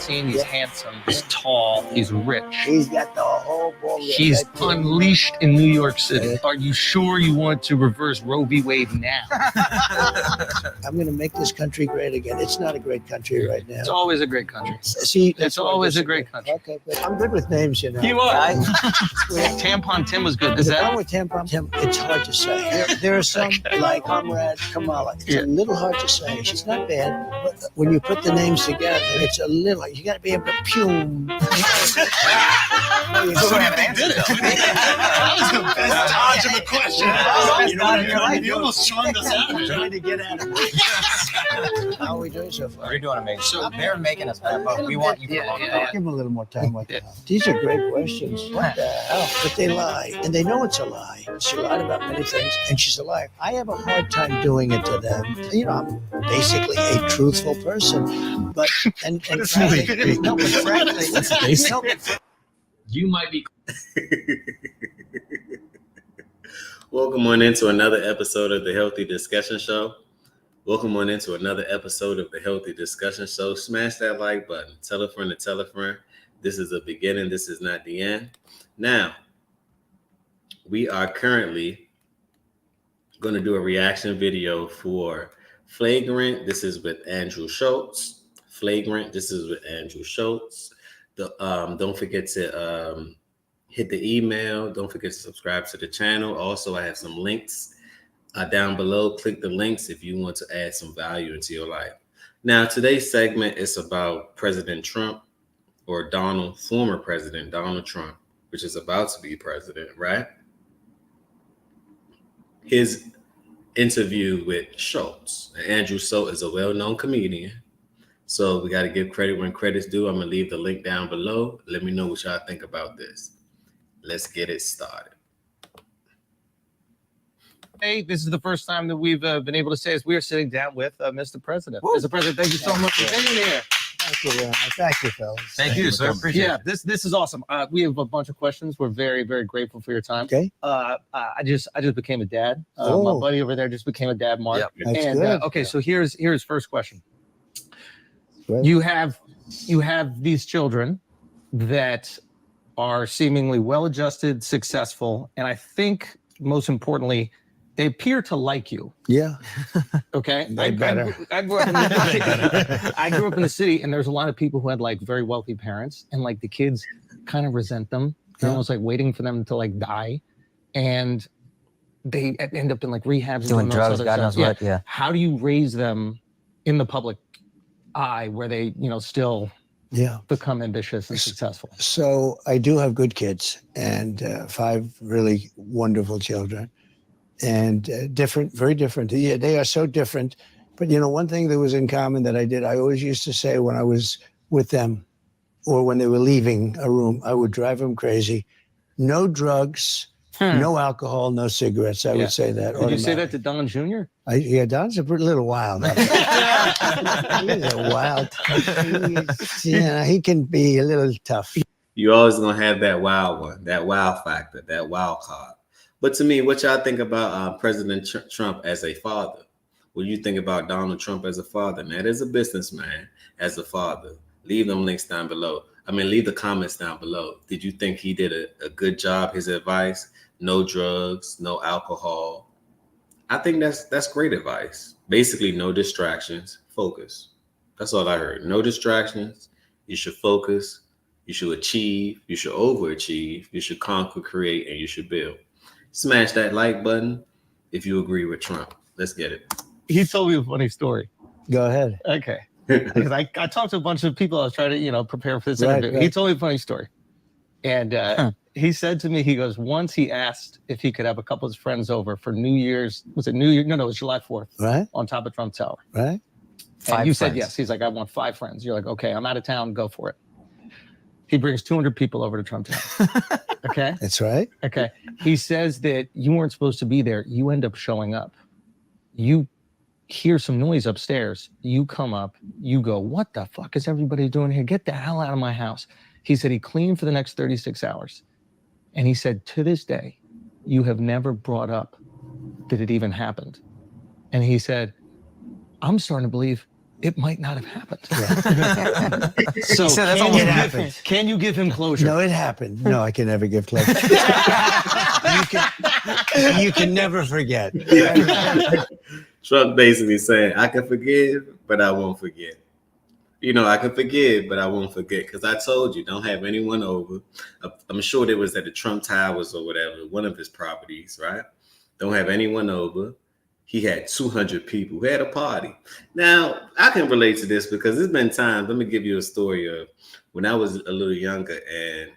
17. He's handsome. He's tall. He's rich. He's got the whole ball. He's unleashed in New York City. Are you sure you want to reverse Roe v. Wade now? I'm going to make this country great again. It's not a great country right now. It's always a great country. See, It's always a great country. Okay, but I'm good with names, you know. You are. Tampon Tim was good. Is The that? problem with Tampon Tim, it's hard to say. There are some, like Comrade Kamala. It's a little hard to say. She's not bad, but when you put the names together, it's a little, you got to be able to pume. So what do you think did it? That was the best dodge of the question. You know what I mean? You almost charmed us out. I'm trying to get at it. How are we doing so far? We're doing amazing. So they're making us better, but we want you for a long time. Give them a little more time. These are great questions. What the hell? But they lie, and they know it's a lie. She lied about many things, and she's a liar. I have a hard time doing it to them. You know, I'm basically a truthful person, but and frankly, no, but frankly, You might be. Welcome on into another episode of the Healthy Discussion Show. Welcome on into another episode of the Healthy Discussion Show. Smash that like button. Tell a friend to tell a friend. This is a beginning. This is not the end. Now, we are currently going to do a reaction video for Flagrant. This is with Andrew Shulz. Flagrant. This is with Andrew Shulz. Don't forget to hit the email. Don't forget to subscribe to the channel. Also, I have some links down below. Click the links if you want to add some value into your life. Now, today's segment is about President Trump, or former President Donald Trump, which is about to be president, right? His interview with Shulz. Andrew Shulz is a well-known comedian. So we got to give credit when credit's due. I'm going to leave the link down below. Let me know what y'all think about this. Let's get it started. Hey, this is the first time that we've been able to say is we are sitting down with Mr. President. Mr. President, thank you so much for being here. Thank you, thank you, fellas. Thank you, sir. Appreciate Yeah, it. this is awesome. We have a bunch of questions. We're very, very grateful for your time. Okay. I just became a dad. My Oh. buddy over there just became a dad, Mark. Yep. That's And good. okay, so here's first question. Good. You have these children that are seemingly well-adjusted, successful, and I think most importantly, they appear to like you. Yeah. Okay. They better. I grew up in the, I grew up in the city, and there's a lot of people who had like very wealthy parents, and like the kids kind of resent them. They're almost like waiting for them to like die, and they end up in like rehabs, Doing and those drugs, other God knows stuff. what, yeah. How do you raise them in the public eye where they, still Yeah. become ambitious and successful? So I do have good kids and 5 really wonderful children, and different, very different. Yeah, they are so different. But one thing that was in common that I did, I always used to say when I was with them or when they were leaving a room, I would drive them crazy. No drugs, no alcohol, no cigarettes. I would say that. Did you say that to Don Jr.? Yeah, Don's a little wild. He's a wild. He can be a little tough. You always going to have that wild one, that wow factor, that wild card. But to me, what y'all think about President Trump as a father? What do you think about Donald Trump as a father? Not as a businessman, as a father. Leave them links down below. Leave the comments down below. Did you think he did a good job? His advice, no drugs, no alcohol. I think that's great advice. Basically, no distractions, focus. That's all I heard. No distractions. You should focus. You should achieve. You should overachieve. You should conquer, create, and you should build. Smash that like button if you agree with Trump. Let's get it. He told me a funny story. Go ahead. Okay. Because I talked to a bunch of people. I was trying to, prepare for this interview. Right. He told me a funny story. And he said to me, he goes, once he asked if he could have a couple of his friends over for New Year's. Was it New Year? No, it was July 4th. Right. On top of Trump Tower. Right. And you said yes. He's like, I want 5 friends. You're like, okay, I'm out of town. Go for it. He brings 200 people over to Trump Tower. Okay. That's right. Okay. He says that you weren't supposed to be there. You end up showing up. You hear some noise upstairs. You come up. You go, what the fuck is everybody doing here? Get the hell out of my house. He said he cleaned for the next 36 hours. And he said, to this day, you have never brought up that it even happened. And he said, I'm starting to believe it might not have happened. Yeah. So So that's can, all you it give, happened. can you give him closure? No, it happened. No, I can never give closure. you can never forget. Trump basically saying, I can forgive, but I won't forget. You know, I can forgive, but I won't forget. Because I told you, don't have anyone over. I'm sure there was at the Trump Towers or whatever, one of his properties, right? Don't have anyone over. He had 200 people who had a party. Now, I can relate to this because there's been times, let me give you a story of when I was a little younger and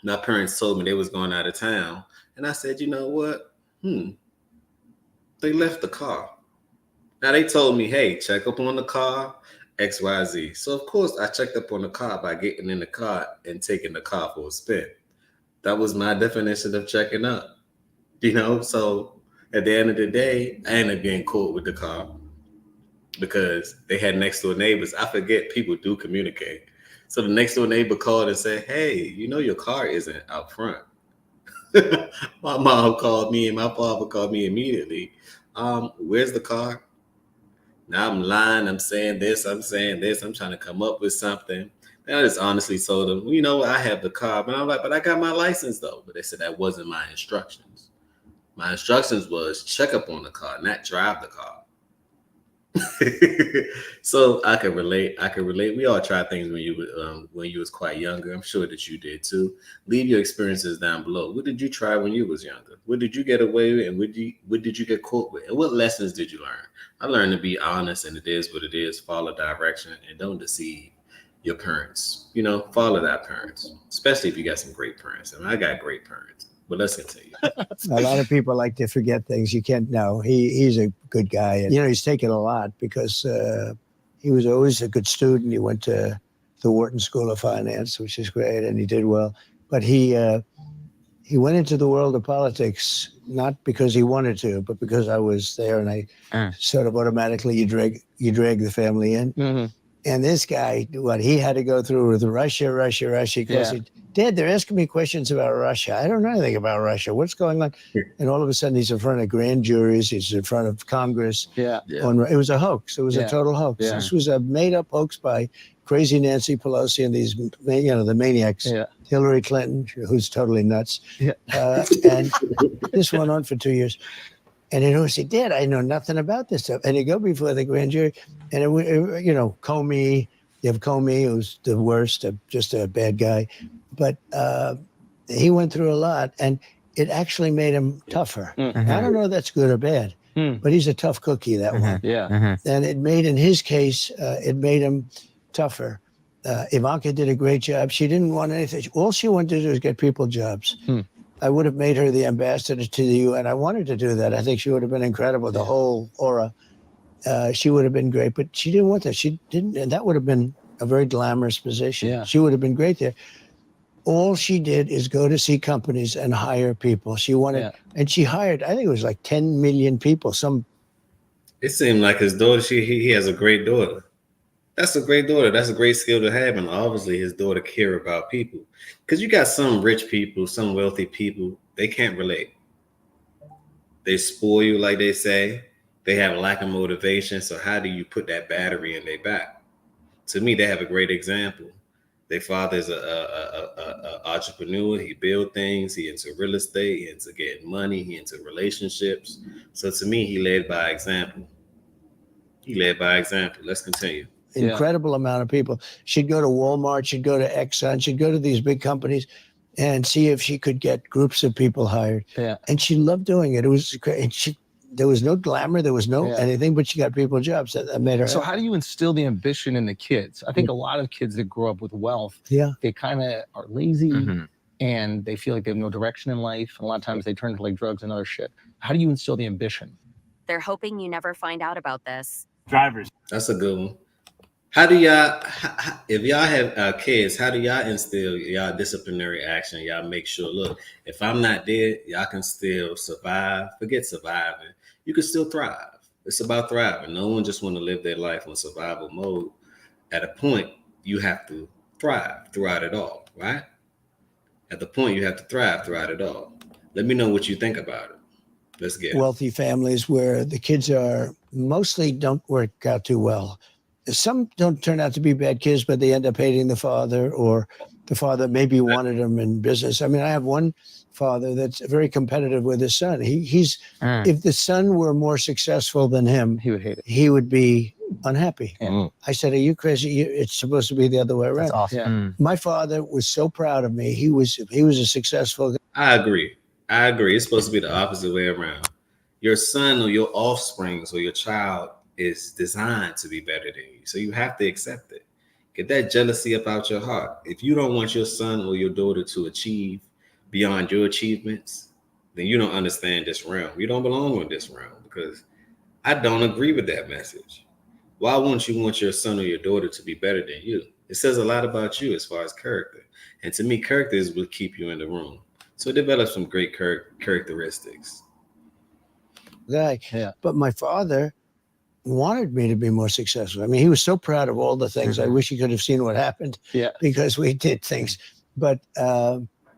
my parents told me they was going out of town. And I said, you know what? They left the car. Now they told me, hey, check up on the car, XYZ. So of course I checked up on the car by getting in the car and taking the car for a spin. That was my definition of checking up. You know, so at the end of the day, I ended up getting caught with the car because they had next door neighbors. I forget people do communicate. So the next door neighbor called and said, hey, you know your car isn't out front. My mom called me and my father called me immediately. Where's the car? Now I'm lying. I'm saying this. I'm trying to come up with something. And I just honestly told them, you know, I have the car. But I'm like, but I got my license though. But they said that wasn't my instructions. My instructions was check up on the car, not drive the car. So I can relate. We all try things when you was quite younger. I'm sure that you did too. Leave your experiences down below. What did you try when you was younger? What did you get away with, and what did you get caught with? And what lessons did you learn? I learned to be honest, and it is what it is. Follow direction and don't deceive your parents. You know, follow that parents, especially if you got some great parents. I mean, I got great parents. But let's continue. A lot of people like to forget things. You can't know. He's a good guy. And, you know, he's taken a lot because he was always a good student. He went to the Wharton School of Finance, which is great, and he did well. But he went into the world of politics not because he wanted to, but because I was there, and I sort of automatically you drag the family in. Mm-hmm. And this guy, what he had to go through with Russia. He goes, Dad, they're asking me questions about Russia. I don't know anything about Russia. What's going on? And all of a sudden, he's in front of grand juries. He's in front of Congress. Yeah. It was a hoax. It was a total hoax. Yeah. This was a made-up hoax by crazy Nancy Pelosi and these, you know, the maniacs. Yeah. Hillary Clinton, who's totally nuts. Yeah. And this went on for 2 years. And he'd always say, Dad, I know nothing about this stuff. And he'd go before the grand jury. And, you know, Comey, you have Comey, who's the worst, just a bad guy. But he went through a lot, and it actually made him tougher. Mm-hmm. I don't know if that's good or bad, but he's a tough cookie, that one. Yeah. And it made, in his case, it made him tougher. Ivanka did a great job. She didn't want anything. All she wanted to do was get people jobs. I would have made her the ambassador to the UN. I wanted to do that. I think she would have been incredible, the whole aura. She would have been great, but she didn't want that. She didn't, and that would have been a very glamorous position. Yeah. She would have been great there. All she did is go to see companies and hire people. She wanted, and she hired, I think it was like 10 million people. It seemed like his daughter, he has a great daughter. That's a great daughter. That's a great skill to have. And obviously his daughter care about people. Because you got some rich people, some wealthy people, they can't relate. They spoil you, like they say. They have a lack of motivation. So how do you put that battery in their back? To me, they have a great example. Their father's a entrepreneur. He build things. He into real estate. He into getting money. He into relationships. So to me, he led by example. Let's continue. Incredible amount of people. She'd go to Walmart. She'd go to Exxon. She'd go to these big companies and see if she could get groups of people hired. Yeah. And she loved doing it. It was great. And there was no glamour. There was no anything, but she got people jobs. That made her. So how do you instill the ambition in the kids? I think a lot of kids that grow up with wealth, they kind of are lazy and they feel like they have no direction in life. And a lot of times they turn to like drugs and other shit. How do you instill the ambition? They're hoping you never find out about this. Drivers. That's a good one. How do y'all, if y'all have kids, how do y'all instill y'all disciplinary action? Y'all make sure, look, if I'm not there, y'all can still survive. Forget surviving. You can still thrive. It's about thriving. No one just want to live their life on survival mode. At a point, you have to thrive throughout it all, right? At the point, you have to thrive throughout it all. Let me know what you think about it. Let's get it. wealthy families where the kids are mostly don't work out too well. Some don't turn out to be bad kids, but they end up hating the father, or the father maybe wanted them in business. I mean, I have one father that's very competitive with his son. He's if the son were more successful than him, He would hate it. he would be unhappy. Yeah. I said, "Are you crazy? It's supposed to be the other way around." That's awesome. My father was so proud of me. He was a successful guy. I agree. It's supposed to be the opposite way around. Your son or your offspring or your child is designed to be better than you. So you have to accept it. Get that jealousy up out your heart. If you don't want your son or your daughter to achieve beyond your achievements, then you don't understand this realm. You don't belong in this realm, because I don't agree with that message. Why wouldn't you want your son or your daughter to be better than you? It says a lot about you as far as character. And to me, character is what keep you in the room. So develop some great characteristics. Guy. Yeah. But my father wanted me to be more successful. I mean, he was so proud of all the things. I wish he could have seen what happened. Yeah. Because we did things. But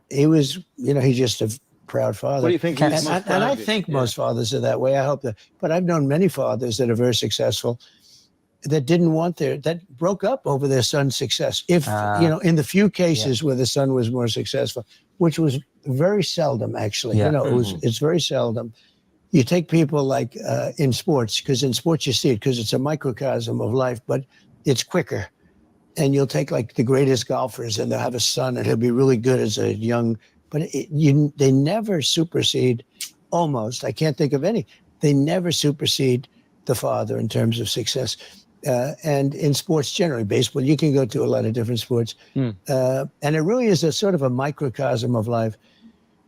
he was, he's just a proud father. What do you think? And I think most fathers are that way. I hope that. But I've known many fathers that are very successful that didn't want that broke up over their son's success. If, in the few cases where the son was more successful, which was very seldom, actually. Yeah. It's very seldom. You take people like in sports, because in sports you see it, because it's a microcosm of life, but it's quicker. And you'll take like the greatest golfers, and they'll have a son, and he'll be really good as a young, but they never supersede, almost, I can't think of any, they never supersede the father in terms of success. And in sports generally, baseball, you can go to a lot of different sports. And it really is a sort of a microcosm of life.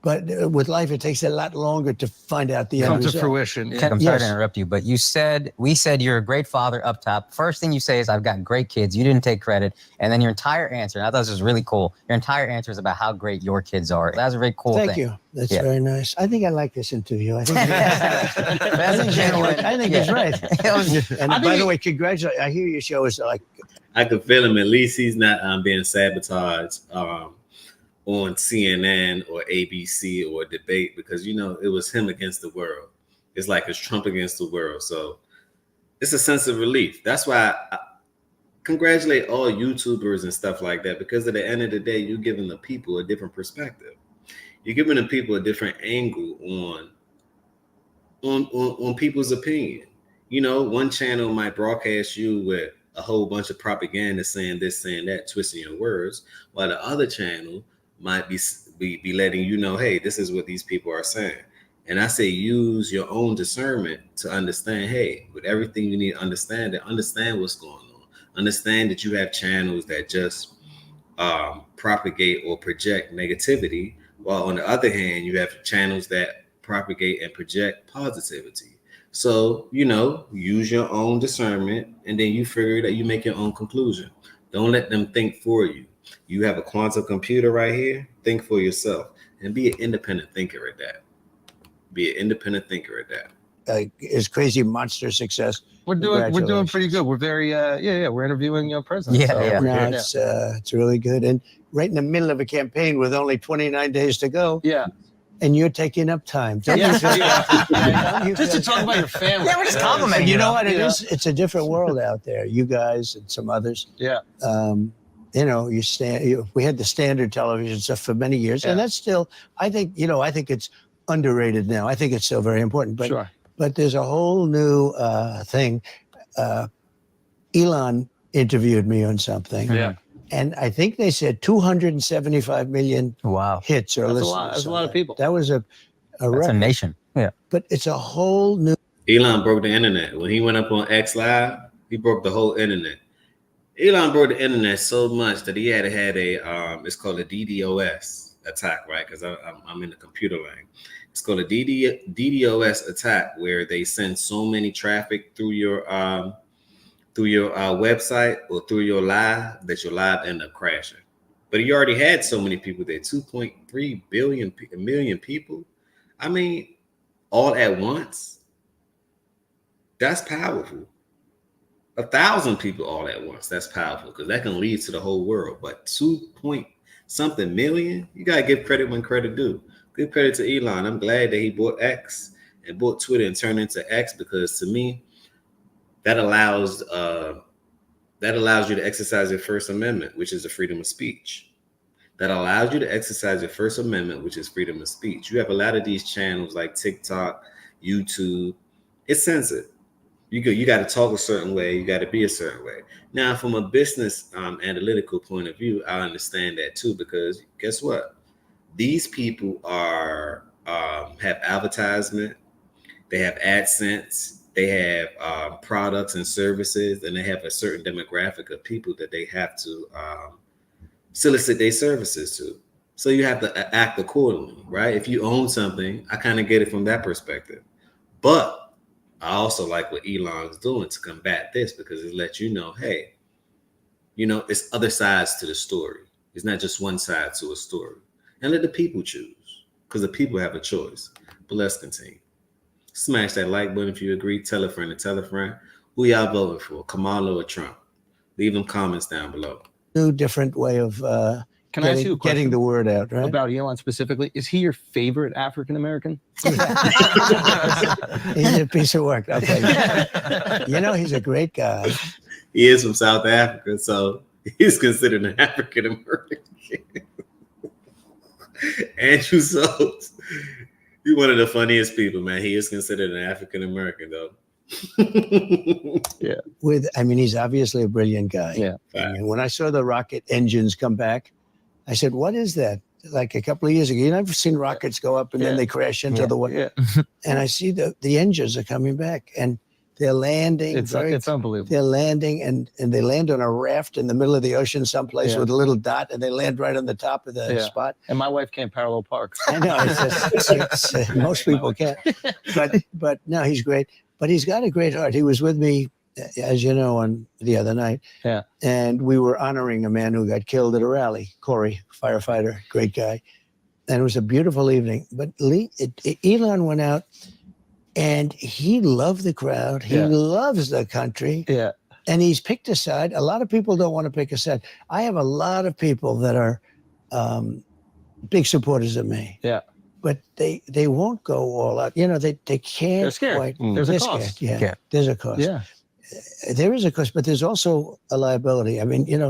But with life, it takes a lot longer to find out the end Come to result. fruition. Ken, I'm sorry to interrupt you, but we said you're a great father up top. First thing you say is, I've got great kids. You didn't take credit. And then your entire answer, and I thought this was really cool, your entire answer is about how great your kids are. That was a very cool thing. Thank you. That's very nice. I think I like this interview. I think it's right. And by the way, congratulations. I hear your show is like... I can feel him. At least he's not being sabotaged on CNN or ABC or a debate, because it was him against the world. It's like it's Trump against the world. So it's a sense of relief. That's why I congratulate all YouTubers and stuff like that, because at the end of the day, you're giving the people a different perspective. You're giving the people a different angle on people's opinion. One channel might broadcast you with a whole bunch of propaganda saying this, saying that, twisting your words, while the other channel might be letting you know, hey, this is what these people are saying. And I say use your own discernment to understand, hey, with everything you need to understand what's going on. Understand that you have channels that just propagate or project negativity, while on the other hand, you have channels that propagate and project positivity. So, use your own discernment, and then you figure that you make your own conclusion. Don't let them think for you. You have a quantum computer right here. Think for yourself and be an independent thinker at that. Is crazy monster success. We're doing pretty good. We're very we're interviewing your president. It's really good. And right in the middle of a campaign with only 29 days to go. Yeah. And you're taking up time. Just to talk about your family. Yeah, we're just complimenting you. You know what it is? It's a different world out there. You guys and some others. Yeah. We had the standard television stuff for many years, and that's still, I think it's underrated now. I think it's still very important, but there's a whole new thing. Elon interviewed me on something, and I think they said 275 million hits or listeners. That's a lot of people. That was a record. That's a nation. Yeah, but it's a whole new. Elon broke the internet when he went up on X Live. He broke the whole internet. Elon broke the internet so much that he had it's called a DDoS attack, right? Because I'm in the computer lane. It's called a DDoS attack, where they send so many traffic through your website or through your live that your live end up crashing. But he already had so many people there, 2.3 million people. I mean, all at once. That's powerful. 1,000 people all at once. That's powerful, because that can lead to the whole world. But 2.something million, you gotta give credit when credit due. Good credit to Elon. I'm glad that he bought X, and bought Twitter and turned into X, because to me, that allows you to exercise your First Amendment, which is the freedom of speech. That allows you to exercise your First Amendment, which is freedom of speech. You have a lot of these channels like TikTok, YouTube. It's censored. You got to talk a certain way. You got to be a certain way. Now, from a business analytical point of view, I understand that too, because guess what? These people have advertisement, they have AdSense, they have products and services, and they have a certain demographic of people that they have to solicit their services to. So you have to act accordingly, right? If you own something, I kind of get it from that perspective. But I also like what Elon's doing to combat this, because it lets you know, hey, it's other sides to the story. It's not just one side to a story. And let the people choose, because the people have a choice. But let's continue. Smash that like button if you agree. Tell a friend and tell a friend. Who y'all voting for, Kamala or Trump? Leave them comments down below. New, different way of Can I ask you a question getting the word out, right? about Elon specifically? Is he your favorite African American? He's a piece of work, I'll tell you. He's a great guy. He is from South Africa, so he's considered an African American. Andrew Schulz, he's one of the funniest people, man. He is considered an African American, though. Yeah. He's obviously a brilliant guy. Yeah. When I saw the rocket engines come back, I said, what is that? Like a couple of years ago, you've never seen rockets go up and then they crash into the water. Yeah. And I see the engines are coming back and they're landing. It's unbelievable. They're landing and they land on a raft in the middle of the ocean someplace with a little dot, and they land right on the top of the spot. And my wife can't parallel park. I know. It's most people can't. But no, he's great. But he's got a great heart. He was with me, as you know, on the other night. Yeah. And we were honoring a man who got killed at a rally, Corey, firefighter, great guy. And it was a beautiful evening. But Elon went out and he loved the crowd. He loves the country. Yeah. And he's picked a side. A lot of people don't want to pick a side. I have a lot of people that are big supporters of me. Yeah. But they won't go all out. They can't. They're scared. Quite. There's a They're cost. Scared. Yeah, there's a cost. Yeah. There is a cost, but there's also a liability.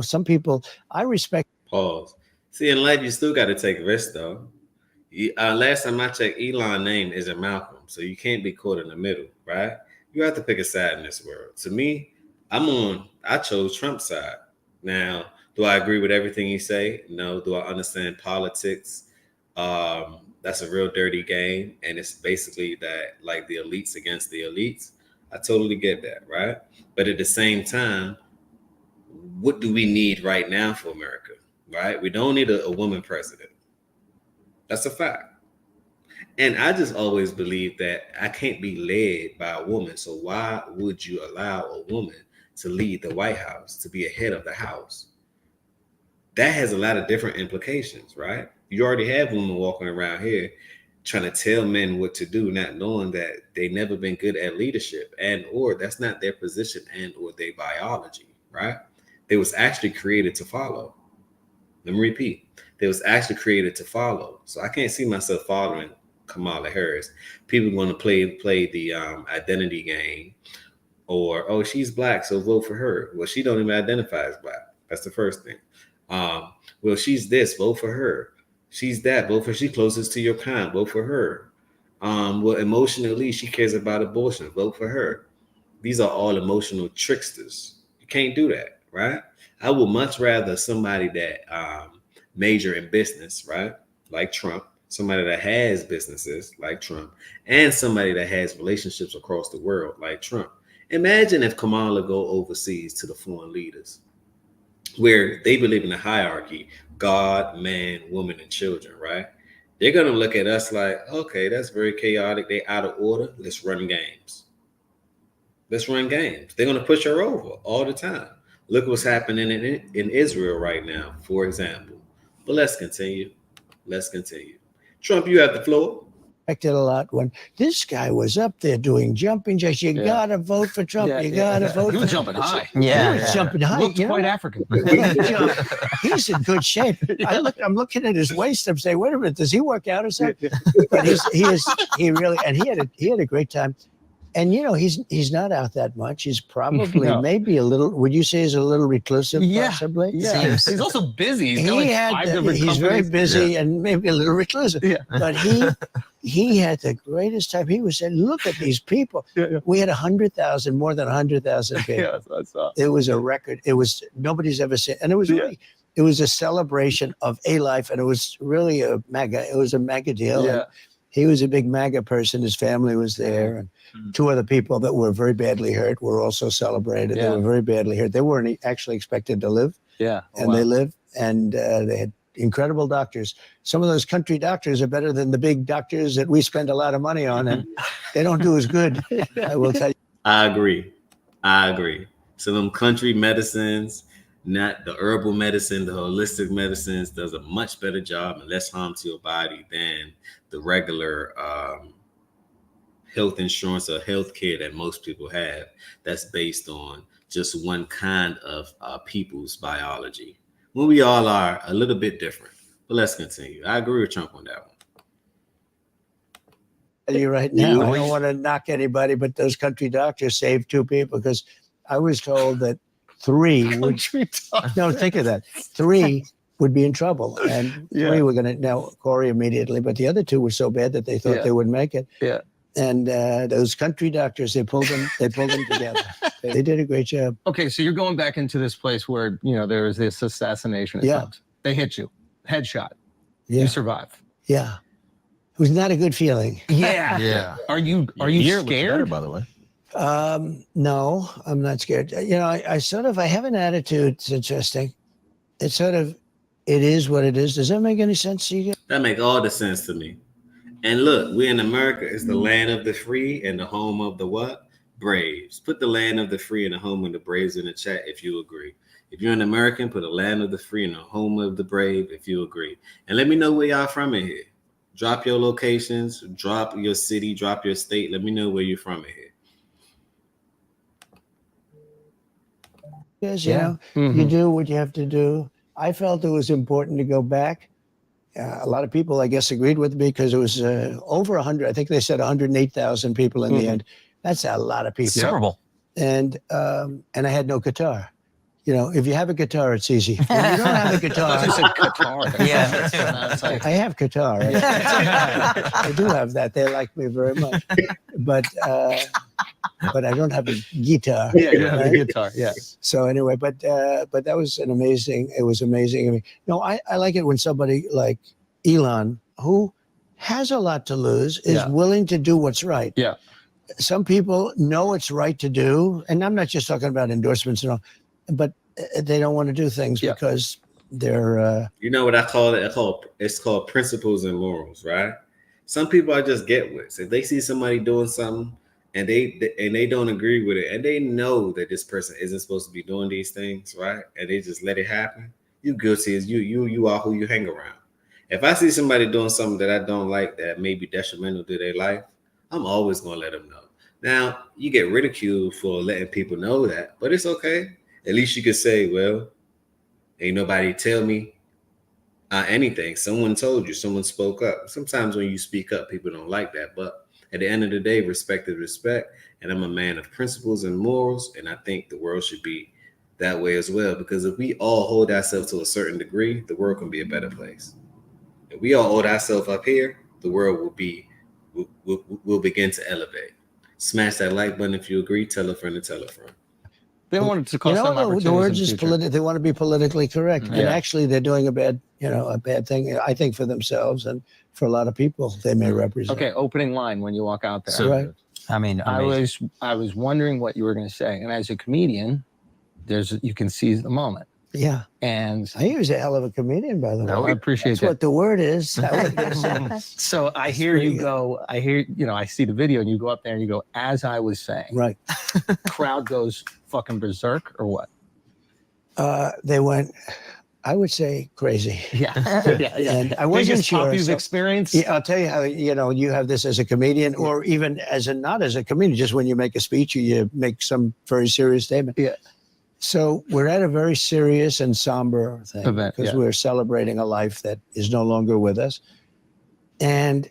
Some people, I respect. Pause. See, in life, you still got to take risks, though. Last time I checked, Elon's name isn't Malcolm, so you can't be caught in the middle, right? You have to pick a side in this world. To me, I chose Trump's side. Now, do I agree with everything he say? No. Do I understand politics? That's a real dirty game, and it's basically that, like, the elites against the elites. I totally get that, right? But at the same time, what do we need right now for America, right? We don't need a woman president. That's a fact. And I just always believe that I can't be led by a woman. So why would you allow a woman to lead the White House, to be a head of the House? That has a lot of different implications, right? You already have women walking around here trying to tell men what to do, not knowing that they never been good at leadership, and or that's not their position and or their biology, right? They was actually created to follow. Let me repeat. They was actually created to follow. So I can't see myself following Kamala Harris. People want to play the identity game, or, oh, she's black, so vote for her. Well, she don't even identify as black. That's the first thing. Well, she's this, vote for her. She's that, vote for, she closest to your kind, vote for her. Well, emotionally, she cares about abortion, vote for her. These are all emotional tricksters. You can't do that, right? I would much rather somebody that major in business, right? Like Trump, somebody that has businesses like Trump, and somebody that has relationships across the world like Trump. Imagine if Kamala go overseas to the foreign leaders, where they believe in the hierarchy, God, man, woman, and children, right? They're going to look at us like, okay, that's very chaotic. They out of order. Let's run games. Let's run games. They're going to push her over all the time. Look what's happening in Israel right now, for example. But let's continue. Let's continue. Trump, you have the floor. Respected a lot when this guy was up there doing jumping jacks. You gotta vote for Trump. Yeah, you yeah. gotta vote He for was jumping high. Yeah. He was jumping high. Looked You know quite what? African. He's in good shape. I'm looking at his waist. I'm saying, wait a minute, does he work out or something? But he really, and he had a great time. And you know, he's not out that much. He's probably No. maybe a little. Would you say he's a little reclusive? Yeah. Possibly. Yeah. Seems- He's also busy. He's got like 5 different He's very companies. busy and maybe a little reclusive. Yeah. But he had the greatest time. He was saying, look at these people. Yeah. We had 100,000, more than 100,000 people. Yeah, I saw. It was a record. It was nobody's ever seen, and it was really, it was a celebration of a life, and it was really a mega. It was a mega deal. Yeah. And he was a big MAGA person. His family was there, and 2 other people that were very badly hurt were also celebrated. Yeah. They were very badly hurt. They weren't actually expected to live, Yeah. and they lived, and they had incredible doctors. Some of those country doctors are better than the big doctors that we spend a lot of money on, and they don't do as good. I will tell you. I agree. So them country medicines, not the herbal medicine, the holistic medicines, does a much better job and less harm to your body than the regular health insurance or health care that most people have. That's based on just one kind of people's biology. When we all are a little bit different. But let's continue. I agree with Trump on that one. Tell you right now, I don't want to knock anybody, but those country doctors saved 2 people because I was told that 3 would. No, think of that. 3 would be in trouble, and 3 were going to now Corey immediately, but the other 2 were so bad that they thought they would make it. Yeah. And those country doctors, they pulled them together. They did a great job. Okay, so you're going back into this place where, you know, there was this assassination attempt. They hit you. Headshot. Yeah. You survive. Yeah. It was not a good feeling. Yeah. Yeah. Are you Ear looks better, scared? by the way. No, I'm not scared. You know, I have an attitude. It's interesting. It's sort of, it is what it is. Does that make any sense to you? That make all the sense to me. And look, we in America is the land of the free and the home of the what? Braves. Put the land of the free and the home of the Braves in the chat if you agree. If you're an American, put the land of the free and the home of the brave if you agree. And let me know where y'all from in here. Drop your locations, drop your city, drop your state. Let me know where you're from in here. Yes, you know, you do what you have to do. I felt it was important to go back. A lot of people, I guess, agreed with me because it was over 100. I think they said 108,000 people in the end. That's a lot of people. Super Bowl. And I had no guitar. You know, if you have a guitar, it's easy. When you don't have a guitar, Yeah. I have guitar. Right? I do have that. They like me very much, but I don't have a guitar. Yeah, you have a guitar. Yeah. So anyway, but that was an amazing. It was amazing. I mean, no, I like it when somebody like Elon, who has a lot to lose, is willing to do what's right. Yeah. Some people know it's right to do, and I'm not just talking about endorsements and all, but they don't want to do things because they're. You know what I call it? It's called principles and morals, right? Some people I just get with. If they see somebody doing something and they don't agree with it, and they know that this person isn't supposed to be doing these things, right? And they just let it happen. You guilty as you are who you hang around. If I see somebody doing something that I don't like that may be detrimental to their life, I'm always gonna let them know. Now you get ridiculed for letting people know that, but it's okay. At least you could say, well, ain't nobody tell me anything. Someone told you, someone spoke up. Sometimes when you speak up, people don't like that. But at the end of the day, respect is respect. And I'm a man of principles and morals. And I think the world should be that way as well. Because if we all hold ourselves to a certain degree, the world can be a better place. If we all hold ourselves up here, the world will begin to elevate. Smash that like button if you agree. Tell a friend to tell a friend. They wanted to cost them opportunities. The words in is the future. they want to be politically correct, and actually they're doing a bad thing. I think for themselves and for a lot of people they may represent. Okay, opening line when you walk out there. So, right. I mean, I was wondering what you were going to say, and as a comedian, you can seize the moment. Yeah, and I hear he's a hell of a comedian, by the way. I appreciate That's that. what the word is. So I hear you go. I hear I see the video, and you go up there and you go, as I was saying. Right. Crowd goes fucking berserk, or what? They went. I would say crazy. Yeah. And I wasn't Biggest pop sure. you've So, experienced? yeah, I'll tell you how, you have this as a comedian or even not as a comedian, just when you make a speech or you make some very serious statement. Yeah. So we're at a very serious and somber thing Event, because yeah. we're celebrating a life that is no longer with us. And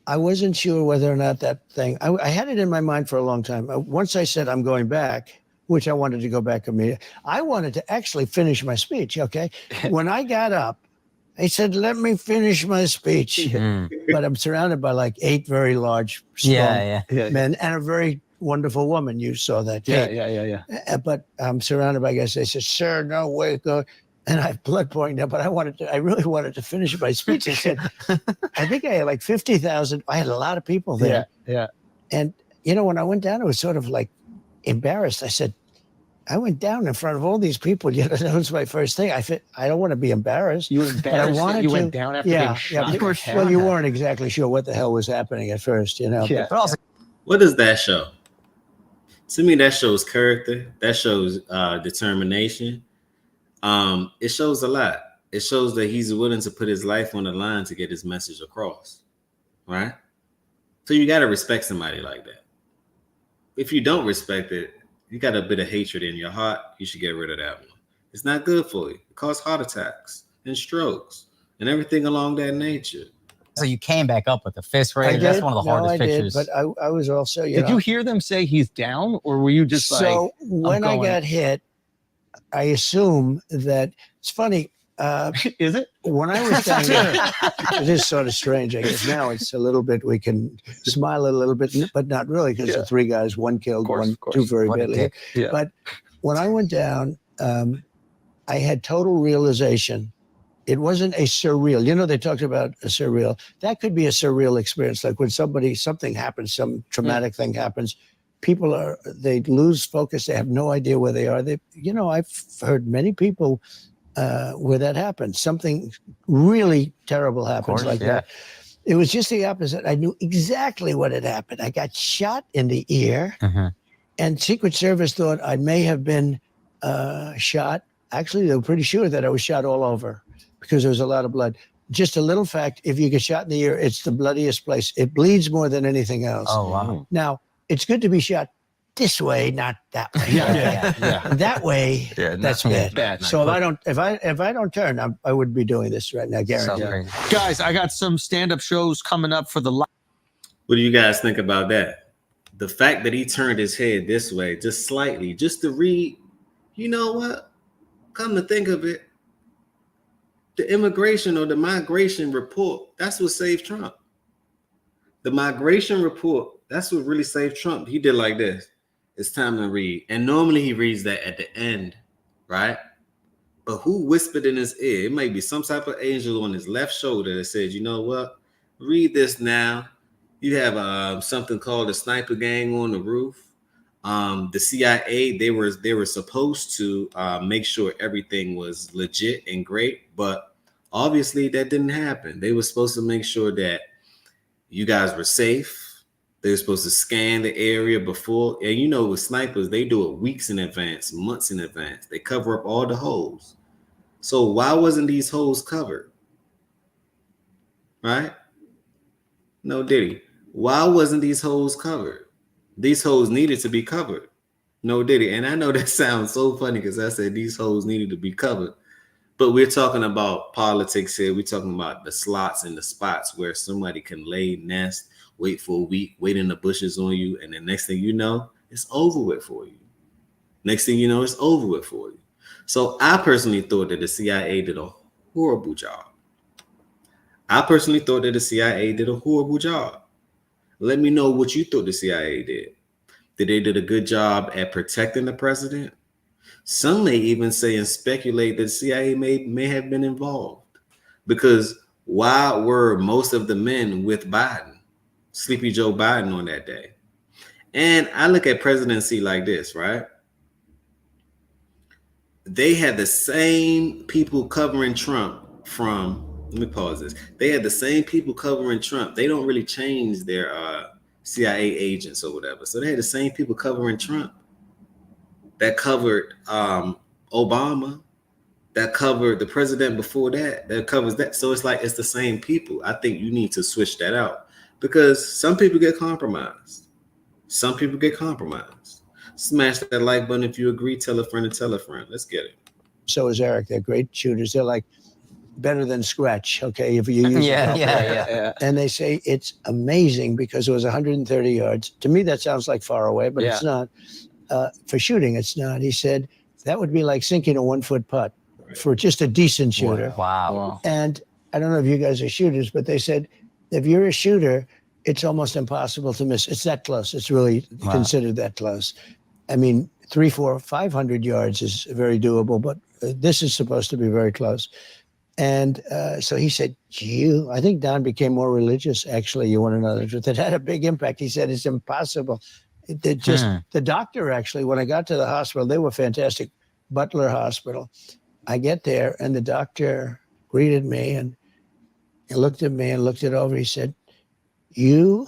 I wasn't sure whether or not that thing, I had it in my mind for a long time. Once I said I'm going back, which I wanted to go back immediately, I wanted to actually finish my speech, okay? When I got up, I said, let me finish my speech. Mm. But I'm surrounded by like 8 very large, strong Yeah. men and a very wonderful woman. You saw that. Yeah. But But I'm surrounded by guys. They said, sir, no way, go. And I have blood pouring down, but I really wanted to finish my speech. I said, I think I had like 50,000. I had a lot of people there. Yeah. And, when I went down, it was sort of like embarrassed. I said, I went down in front of all these people. That was my first thing. I don't want to be embarrassed. You were embarrassed that you went down after being shot. Well, you weren't exactly sure what the hell was happening at first, Yeah. But also, What does that show? To me, that shows character. That shows determination. It shows a lot. It shows that he's willing to put his life on the line to get his message across, right? So you got to respect somebody like that. If you don't respect it, you got a bit of hatred in your heart, you should get rid of that one. It's not good for you. It causes heart attacks and strokes and everything along that nature. so you came back up with a fist raise. That's one of the hardest pictures. But I was also, Did you hear them say he's down, or were you just so when I got hit, I assume that it's funny. Is it? When I was down there, it is sort of strange. I guess now it's a little bit, we can smile a little bit, but not really, because the 3 guys, 1 killed, two very badly. Yeah. But when I went down, I had total realization. It wasn't a surreal. They talked about a surreal. That could be a surreal experience. Like when something happens, some traumatic thing happens, people they lose focus. They have no idea where they are. I've heard many people where that happens. Something really terrible happens that. It was just the opposite. I knew exactly what had happened. I got shot in the ear, and Secret Service thought I may have been shot. Actually, they were pretty sure that I was shot all over because there was a lot of blood. Just a little fact, if you get shot in the ear, it's the bloodiest place. It bleeds more than anything else. Oh, wow. Now, it's good to be shot this way, not that way. That way, that's bad. So if I don't turn, I wouldn't be doing this right now, guaranteed. Guys, I got some stand-up shows coming up for the. What do you guys think about that? The fact that he turned his head this way, just slightly, just to read, you know what? Come to think of it, the immigration or the migration report, that's what saved Trump. The migration report, that's what really saved Trump. He did like this. It's time to read. And normally he reads that at the end, right? But who whispered in his ear? It might be some type of angel on his left shoulder that says, you know what? Read this now. You have something called the sniper gang on the roof. The CIA, they were supposed to make sure everything was legit and great, but obviously that didn't happen. They were supposed to make sure that you guys were safe. They were supposed to scan the area before. And with snipers, they do it weeks in advance, months in advance. They cover up all the holes. So why wasn't these holes covered? Right? No, Diddy. Why wasn't these holes covered? These holes needed to be covered. No, Diddy. And I know that sounds so funny because I said these holes needed to be covered. But we're talking about politics here. We're talking about the slots and the spots where somebody can lay nest, wait for a week, wait in the bushes on you, and the next thing you know, it's over with for you. Next thing you know, it's over with for you. So I personally thought that the CIA did a horrible job. Let me know what you thought the CIA did. Did they did a good job at protecting the president? Some may even say and speculate that the CIA may have been involved. Because why were most of the men with Biden, Sleepy Joe Biden, on that day? And I look at presidency like this, right? They had the same people covering Trump from, let me pause this. They had the same people covering Trump. They don't really change their CIA agents or whatever. So they had the same people covering Trump that covered Obama, that covered the president before that covers that. So it's like it's the same people. I think you need to switch that out because some people get compromised. Some people get compromised. Smash that like button if you agree. Tell a friend and tell a friend. Let's get it. So is Eric. They're great shooters. They're like better than Scratch. Okay, if you use Yeah. And they say it's amazing because it was 130 yards. To me, that sounds like far away, but it's not. For shooting, it's not. He said that would be like sinking a 1-foot putt for just a decent shooter. Wow. And I don't know if you guys are shooters, but they said if you're a shooter, it's almost impossible to miss. It's that close. It's really considered that close. I mean, 300, 400, 500 yards is very doable, but this is supposed to be very close. And so he said, I think Don became more religious, actually, you want to know the truth. It had a big impact. He said, it's impossible. The doctor, actually, when I got to the hospital, they were fantastic, Butler Hospital. I get there, and the doctor greeted me, and he looked at me and looked it over. He said, you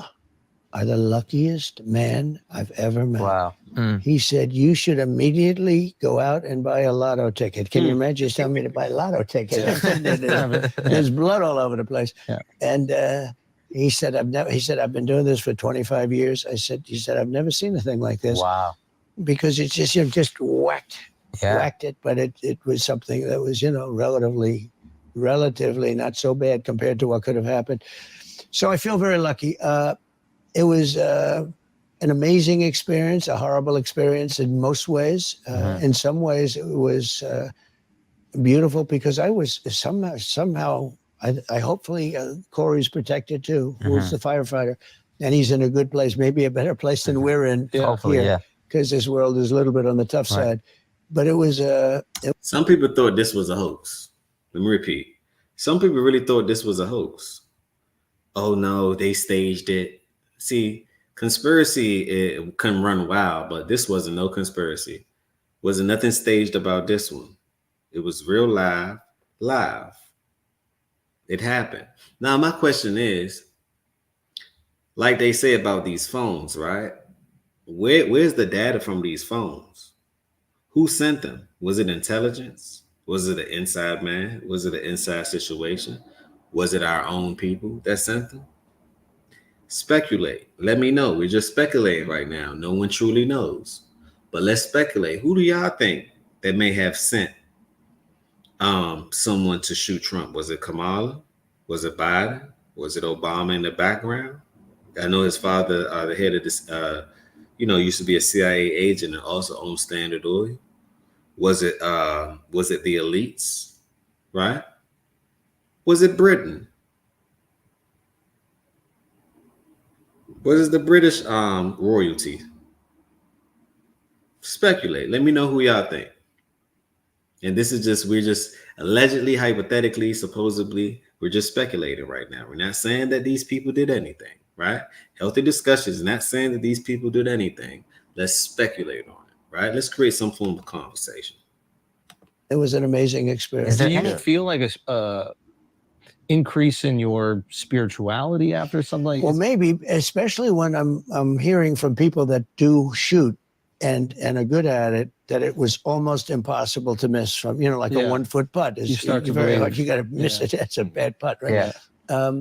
are the luckiest man I've ever met. Wow. He said, you should immediately go out and buy a lotto ticket. Can you imagine telling me to buy a lotto ticket? There's blood all over the place. Yeah. And he said, I've been doing this for 25 years. He said, I've never seen a thing like this. Wow. Because it's just whacked it. But it was something that was, relatively not so bad compared to what could have happened. So I feel very lucky. It was an amazing experience, a horrible experience in most ways. In some ways, it was beautiful because I was somehow, I hopefully Corey's protected too, who's the firefighter, and he's in a good place, maybe a better place than we're in. Hopefully, because this world is a little bit on the tough side. But it was. Some people thought this was a hoax. Let me repeat. Some people really thought this was a hoax. Oh no, they staged it. See, conspiracy, it can run wild, but this wasn't no conspiracy. Wasn't nothing staged about this one. It was real live. It happened. Now, my question is, like they say about these phones, right? Where's the data from these phones? Who sent them? Was it intelligence? Was it an inside man? Was it an inside situation? Was it our own people that sent them? Speculate. Let me know. We're just speculating right now. No one truly knows. But let's speculate. Who do y'all think that may have sent someone to shoot Trump? Was it Kamala? Was it Biden? Was it Obama in the background? I know his father, the head of this, used to be a CIA agent and also owned Standard Oil. Was it the elites? Right? Was it Britain? Was it the British royalty? Speculate. Let me know who y'all think. And this is we're just allegedly, hypothetically, supposedly, we're just speculating right now. We're not saying that these people did anything, right? Healthy discussions, not saying that these people did anything. Let's speculate on it, right? Let's create some form of conversation. It was an amazing experience. Do you feel like a increase in your spirituality after something like Well, maybe, especially when I'm hearing from people that do shoot and are good at it, that it was almost impossible to miss from, like a 1-foot putt. You start to very believe. hard. You got to miss it. That's a bad putt, right? Yeah.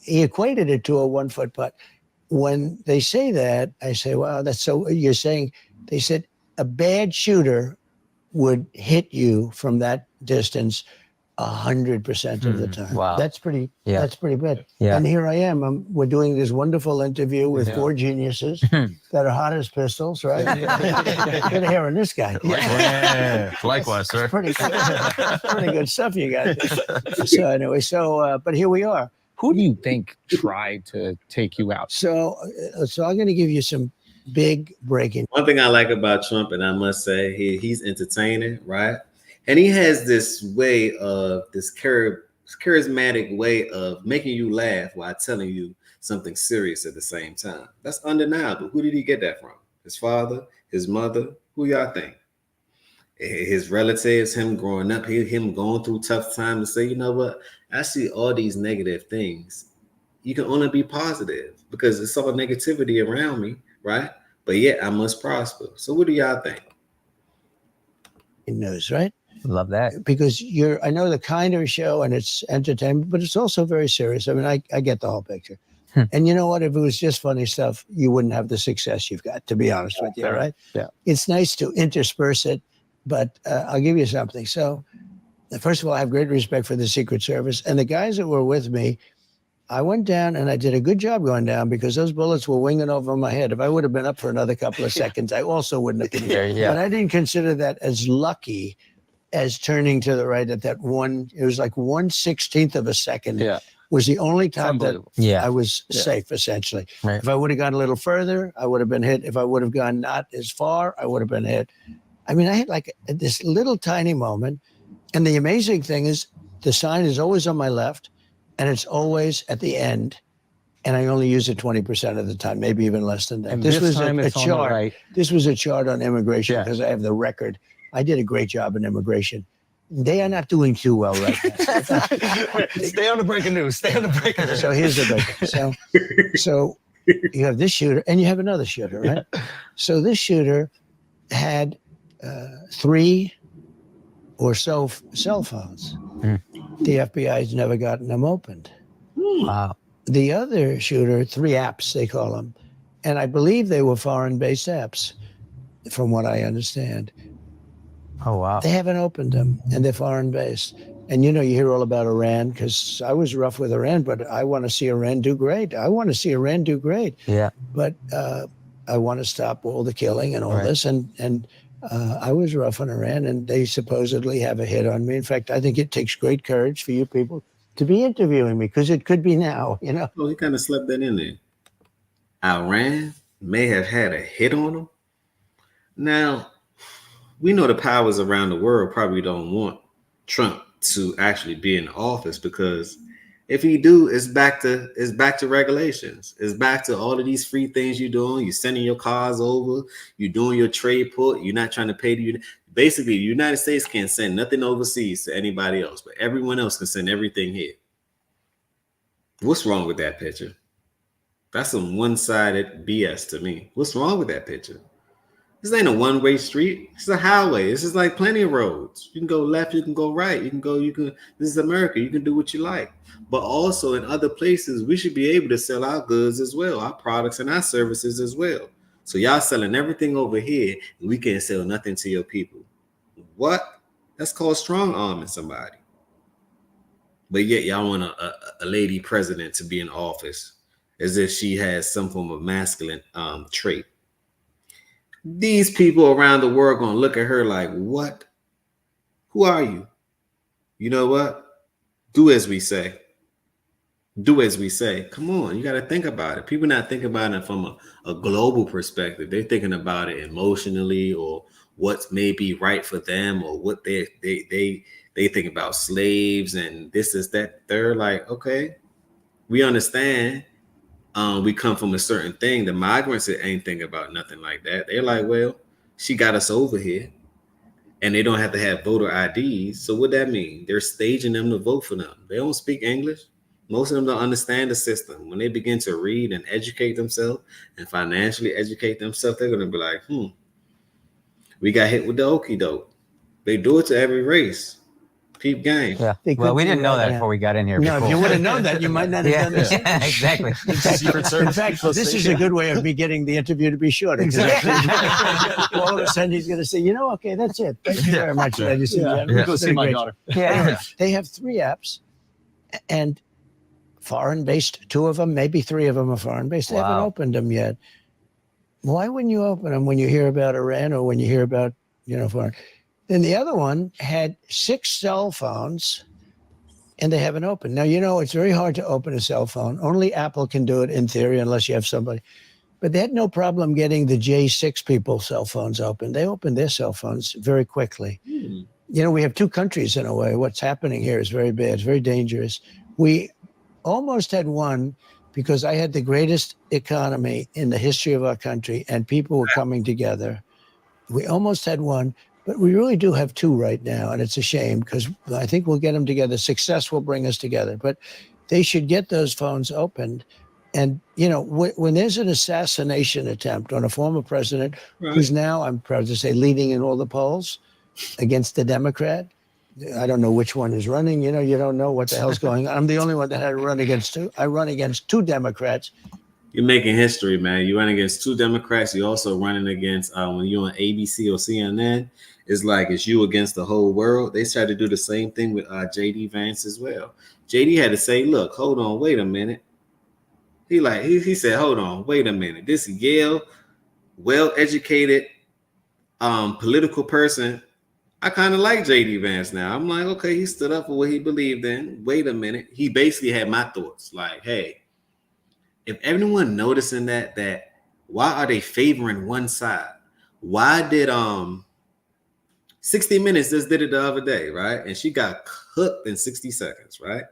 He equated it to a 1-foot putt. When they say that, I say, wow, that's so, you're saying, they said a bad shooter would hit you from that distance 100% of the time. Wow. That's pretty bad. Yeah. And here I am. We're doing this wonderful interview with 4 geniuses that are hot as pistols, right? Good hair on this guy. Yeah. Likewise, sir. Pretty good stuff you got. So anyway, but here we are. Who do you think tried to take you out? So I'm going to give you some big breaking. One thing I like about Trump, and I must say, he's entertaining, right? And he has this way of this charismatic way of making you laugh while telling you something serious at the same time. That's undeniable. Who did he get that from? His father, his mother? Who y'all think? His relatives, him growing up, him going through tough times to say, you know what? I see all these negative things. You can only be positive because it's all negativity around me, right? But yet I must prosper. So what do y'all think? News, right? Love that. because I know the kinder show and it's entertainment, but it's also very serious. I mean, I get the whole picture. And you know what? If it was just funny stuff, you wouldn't have the success you've got, to be honest with you, right? Yeah. It's nice to intersperse it, but I'll give you something. So, first of all, I have great respect for the Secret Service. And the guys that were with me, I went down and I did a good job going down because those bullets were winging over my head. If I would have been up for another couple of seconds, I also wouldn't have been here. Yeah. But I didn't consider that as lucky as turning to the right at that one. It was like 1/16 of a second. Yeah. Was the only time that Unbelievable. Yeah. I was safe, essentially. Right. If I would have gone a little further, I would have been hit. If I would have gone not as far, I would have been hit. I mean, I had like this little tiny moment. And the amazing thing is the sign is always on my left and it's always at the end. And I only use it 20% of the time, maybe even less than that. And this this was time a it's on the chart. right. This was a chart on immigration Yeah. because I have the record. I did a great job in immigration. They are not doing too well right now. Stay on the breaking news. Stay on the breaking news. So here's the break. So you have this shooter and you have another shooter, right? So this shooter had 3 or so cell phones. The FBI's never gotten them opened. Wow. The other shooter, 3 apps, they call them. And I believe they were foreign-based apps, from what I understand. Oh, wow. They haven't opened them, and they're foreign-based. And you know, you hear all about Iran, because I was rough with Iran, but I want to see Iran do great. I want to see Iran do great. Yeah. But I want to stop all the killing and all Right. this. And I was rough on Iran, and they supposedly have a hit on me. In fact, I think it takes great courage for you people to be interviewing me, because it could be now, you know. Oh, he kind of slept that in there. Iran may have had a hit on him. Now, we know the powers around the world probably don't want Trump to actually be in office, because if he do, it's back to regulations. It's back to all of these free things you're doing. You're sending your cars over. You're doing your trade port. You're not trying to pay the basically, the United States can't send nothing overseas to anybody else, but everyone else can send everything here. What's wrong with that picture? That's some one-sided BS to me. What's wrong with that picture? This ain't a one-way street. It's a highway. This is like plenty of roads. You can go left, you can go right. This is America. You can do what you like. But also in other places, we should be able to sell our goods as well, our products and our services as well. So y'all selling everything over here, and we can't sell nothing to your people. What? That's called strong arming somebody. But yet y'all want a lady president to be in office as if she has some form of masculine trait. These people around the world gonna look at her like, what? Who are you? You know what? Do as we say. Do as we say. Come on, you got to think about it. People not thinking about it from a global perspective. They're thinking about it emotionally, or what may be right for them, or what they think about slaves and this is that. They're like, okay, we understand. We come from a certain thing. The migrants ain't thinking about nothing like that. They're like, well, she got us over here, and they don't have to have voter IDs. So what that mean? They're staging them to vote for them. They don't speak English. Most of them don't understand the system. When they begin to read and educate themselves and financially educate themselves, they're going to be like, we got hit with the okie doke. They do it to every race. Peep game. Yeah. They Well, could we do didn't know that, that yeah. before we got in here. No, if before. you would have known that, you might not have done this. Yeah, exactly. Secret In Service. fact, this is a good way of me getting the interview to be shorter. All of a sudden, he's going to say, okay, that's it. Thank you very much, ladies and gentlemen. Go It's see been my great. daughter. Yeah. They have 3 apps, and foreign-based, 2 of them, maybe 3 of them are foreign-based. They haven't Wow. opened them yet. Why wouldn't you open them when you hear about Iran or when you hear about, foreign? Then the other one had 6 cell phones, and they haven't opened. Now, it's very hard to open a cell phone. Only Apple can do it in theory, unless you have somebody. But they had no problem getting the J6 people's cell phones open. They opened their cell phones very quickly. We have 2 countries in a way. What's happening here is very bad. It's very dangerous. We almost had one, because I had the greatest economy in the history of our country, and people were coming together. We almost had one, but we really do have 2 right now, and it's a shame, because I think we'll get them together. Success will bring us together, but they should get those phones opened. And, when there's an assassination attempt on a former president, who's now, I'm proud to say, leading in all the polls, against the Democrat. I don't know which one is running. You know, you don't know what the hell's going on. I'm the only one that had to run against two. I run against two Democrats. You're making history, man. You run against two Democrats. You're also running against when you're on ABC or CNN. It's like it's you against the whole world. They tried to do the same thing with JD Vance as well. JD had to say, "Look, hold on, wait a minute." He said, "Hold on, wait a minute. This Yale, well-educated, political person. I kind of like JD Vance now." I'm like, okay, he stood up for what he believed in. Wait a minute. He basically had my thoughts. Like, hey, if everyone noticing that why are they favoring one side? Why did 60 Minutes just did it the other day, right? And she got cooked in 60 seconds, right?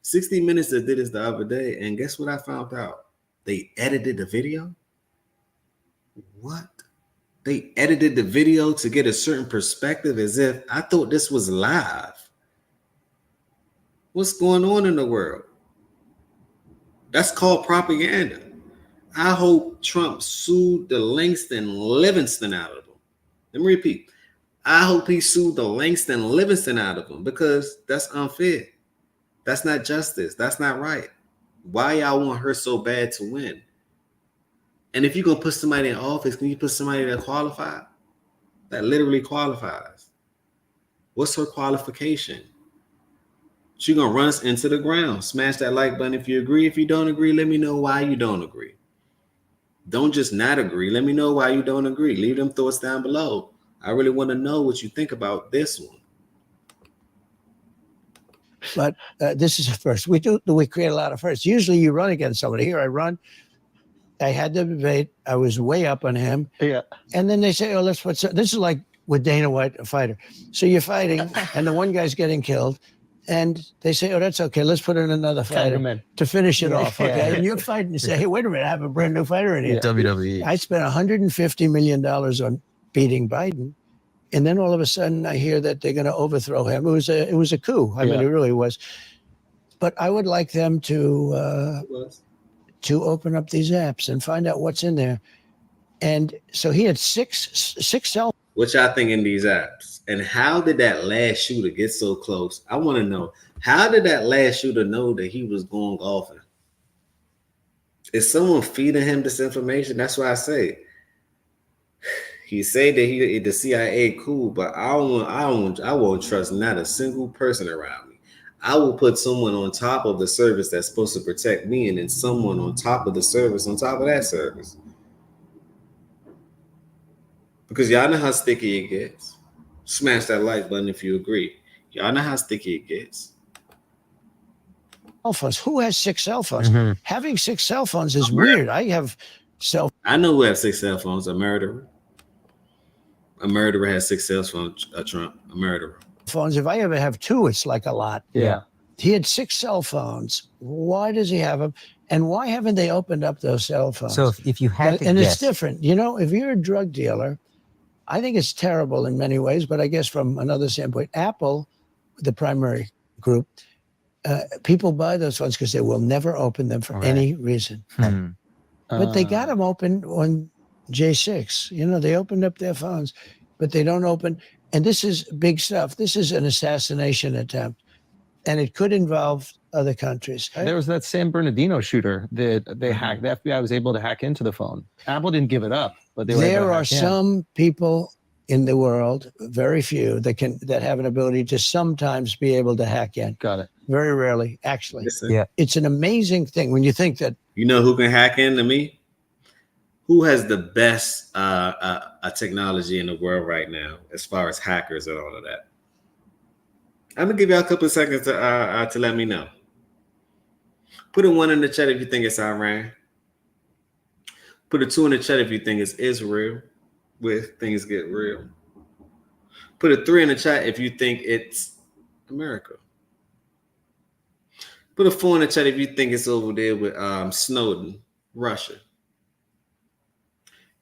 60 Minutes just did this the other day, and guess what I found out? They edited the video. What? They edited the video to get a certain perspective as if I thought this was live. What's going on in the world? That's called propaganda. I hope Trump sued the Langston Livingston out of him. Let me repeat. I hope he sued the Langston Livingston out of him because that's unfair. That's not justice. That's not right. Why y'all want her so bad to win? And if you're going to put somebody in office, can you put somebody that qualified? That literally qualifies. What's her qualification? She's going to run us into the ground. Smash that like button if you agree. If you don't agree, let me know why you don't agree. Don't just not agree. Let me know why you don't agree. Leave them thoughts down below. I really want to know what you think about this one. But this is a first. We create a lot of firsts. Usually you run against somebody. Here I run. I had the debate. I was way up on him. Yeah. And then they say, oh, let's put some. This is like with Dana White, a fighter. So you're fighting, and the one guy's getting killed. And they say, oh, that's okay. Let's put in another fighter to finish it off. Okay. Yeah. And you're fighting. You say, hey, wait a minute. I have a brand new fighter in here. WWE. I spent $150 million on beating Biden. And then all of a sudden I hear that they're going to overthrow him. It was a coup. I mean, it really was. But I would like them to open up these apps and find out what's in there. And so he had six cell. What y'all think in these apps? And how did that last shooter get so close? I want to know. How did that last shooter know that he was going golfing? Is someone feeding him this information? That's why I say he said that the CIA cool, but I won't trust not a single person around me. I will put someone on top of the service that's supposed to protect me, and then someone on top of the service on top of that service. Because y'all know how sticky it gets. Smash that like button if you agree. Y'all know how sticky it gets. Cell phones. Who has 6 cell phones? Mm-hmm. Having 6 cell phones is weird. I have I know who has 6 cell phones. A murderer. A murderer has 6 cell phones. Trump. A murderer. Phones. If I ever have 2, it's like a lot. Yeah. He had 6 cell phones. Why does he have them? And why haven't they opened up those cell phones? So if you had to and guess, it's different. You know, if you're a drug dealer, I think it's terrible in many ways, but I guess from another standpoint, Apple, the primary group, people buy those phones because they will never open them for any reason. But they got them open on J6. You know, they opened up their phones, but they don't open. And this is big stuff. This is an assassination attempt, and it could involve other countries. Right? There was that San Bernardino shooter that they hacked. The FBI was able to hack into the phone. Apple didn't give it up, but they were able to There are hack in. some people in the world, very few, that have an ability to sometimes be able to hack in. Got it. Very rarely, actually. Listen, Yeah. It's an amazing thing when you think that. You know who can hack into me? Who has the best technology in the world right now as far as hackers and all of that? I'm gonna give y'all a couple of seconds to let me know. Put a 1 in the chat if you think it's Iran. Put a 2 in the chat if you think it's Israel, where things get real. Put a 3 in the chat if you think it's America. Put a 4 in the chat if you think it's over there with Snowden, Russia.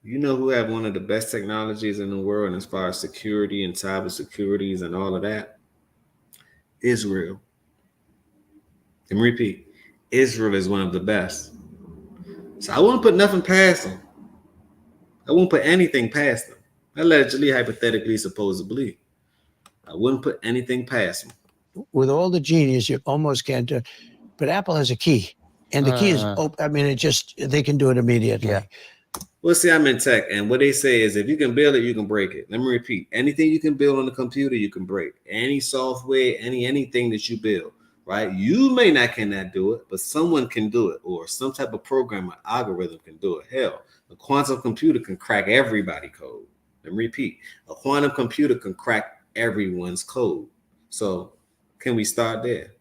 You know who have one of the best technologies in the world as far as security and cyber securities and all of that? Israel. And repeat, Israel is one of the best. So I won't put nothing past them. I won't put anything past them. Allegedly, hypothetically, supposedly. I wouldn't put anything past them. With all the genius, you almost can't do it. But Apple has a key. And the key is open. I mean, they can do it immediately. Yeah. Well, see, I'm in tech, and what they say is if you can build it, you can break it. Let me repeat. Anything you can build on the computer, you can break. Any software, anything that you build, right? You cannot do it, but someone can do it, or some type of program or algorithm can do it. Hell, a quantum computer can crack everybody's code. Let me repeat. A quantum computer can crack everyone's code. So can we start there?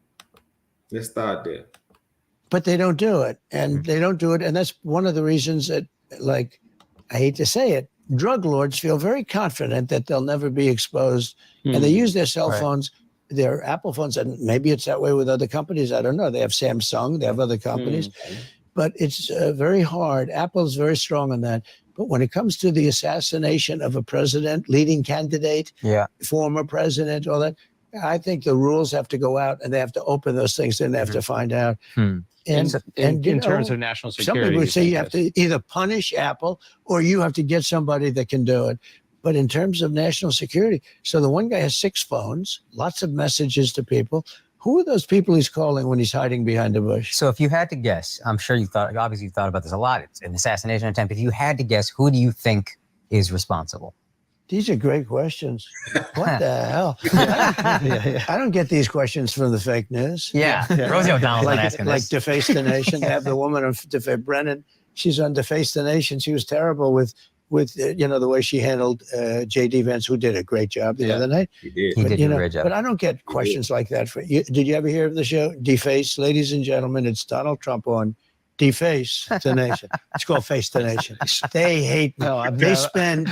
Let's start there. But they don't do it. And they don't do it. And that's one of the reasons that, like, I hate to say it, drug lords feel very confident that they'll never be exposed. And they use their cell phones, their Apple phones, and maybe it's that way with other companies. I don't know. They have Samsung, they have other companies. But it's very hard. Apple's very strong on that. But when it comes to the assassination of a president, leading candidate, former president, all that, I think the rules have to go out and they have to open those things and they have to find out. And in terms of national security, some people would say you have to either punish Apple or you have to get somebody that can do it. But in terms of national security, so the one guy has 6 phones, lots of messages to people. Who are those people he's calling when he's hiding behind a bush? So if you had to guess, I'm sure obviously you thought about this a lot. It's an assassination attempt. If you had to guess, who do you think is responsible? These are great questions. What the hell? I don't get these questions from the fake news. Rosie O'Donnell's not asking like this. Deface the Nation. They have the woman on Brennan. She's on Deface the Nation. She was terrible with the way she handled J.D. Vance, who did a great job the other night. He did. He did a great job. But I don't get questions like that. Did you ever hear of the show Deface? Ladies and gentlemen, it's Donald Trump on Deface the Nation. It's called Face the Nation. They hate me. They spend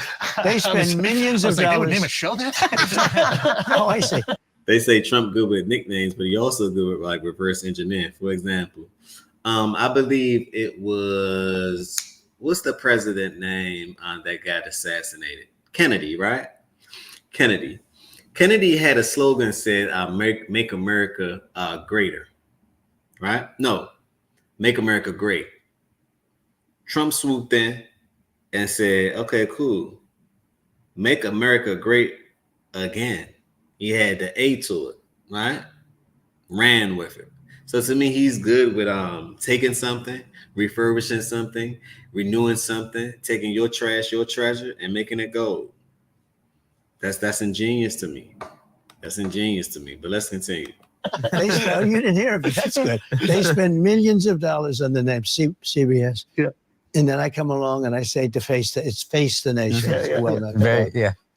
millions of dollars. They would name a show that? Oh, I see. They say Trump good with nicknames, but he also good with like reverse engineering. For example, I believe it was, what's the president name that got assassinated? Kennedy, right? Kennedy had a slogan said, make America greater, right? No, make America great. Trump swooped in and said, okay, cool. Make America great again. He had the A to it, right? Ran with it. So to me, he's good with taking something, refurbishing something, renewing something, taking your trash, your treasure, and making it gold. That's ingenious to me. That's ingenious to me. But let's continue. You didn't hear it, but that's good. They spend millions of dollars on the name CBS. Yeah. And then I come along and I say it's Face the Nation.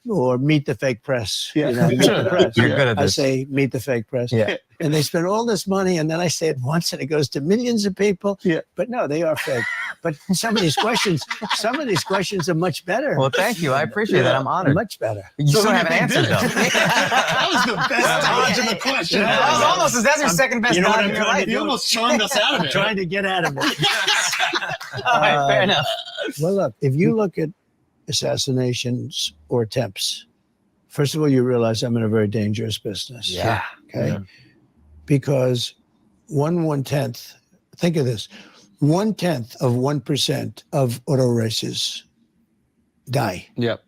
Or Meet the Fake Press. Yeah. Meet the press. You're good at this. I say Meet the Fake Press. Yeah. And they spend all this money, and then I say it once, and it goes to millions of people. Yeah. But no, they are fake. But some of these questions are much better. Well, thank you. I appreciate that. I'm honored. Much better. You still haven't answered though. That was the best dodge of the question. That's your second best dodge in your life. You almost charmed us out of it. Trying to get out of it. All right, fair enough. Well, look, if you look at assassinations or attempts, first of all, you realize I'm in a very dangerous business. Yeah. Okay. Yeah. Because 1/10, think of this, 1/10 of 1% of auto races die. Yep.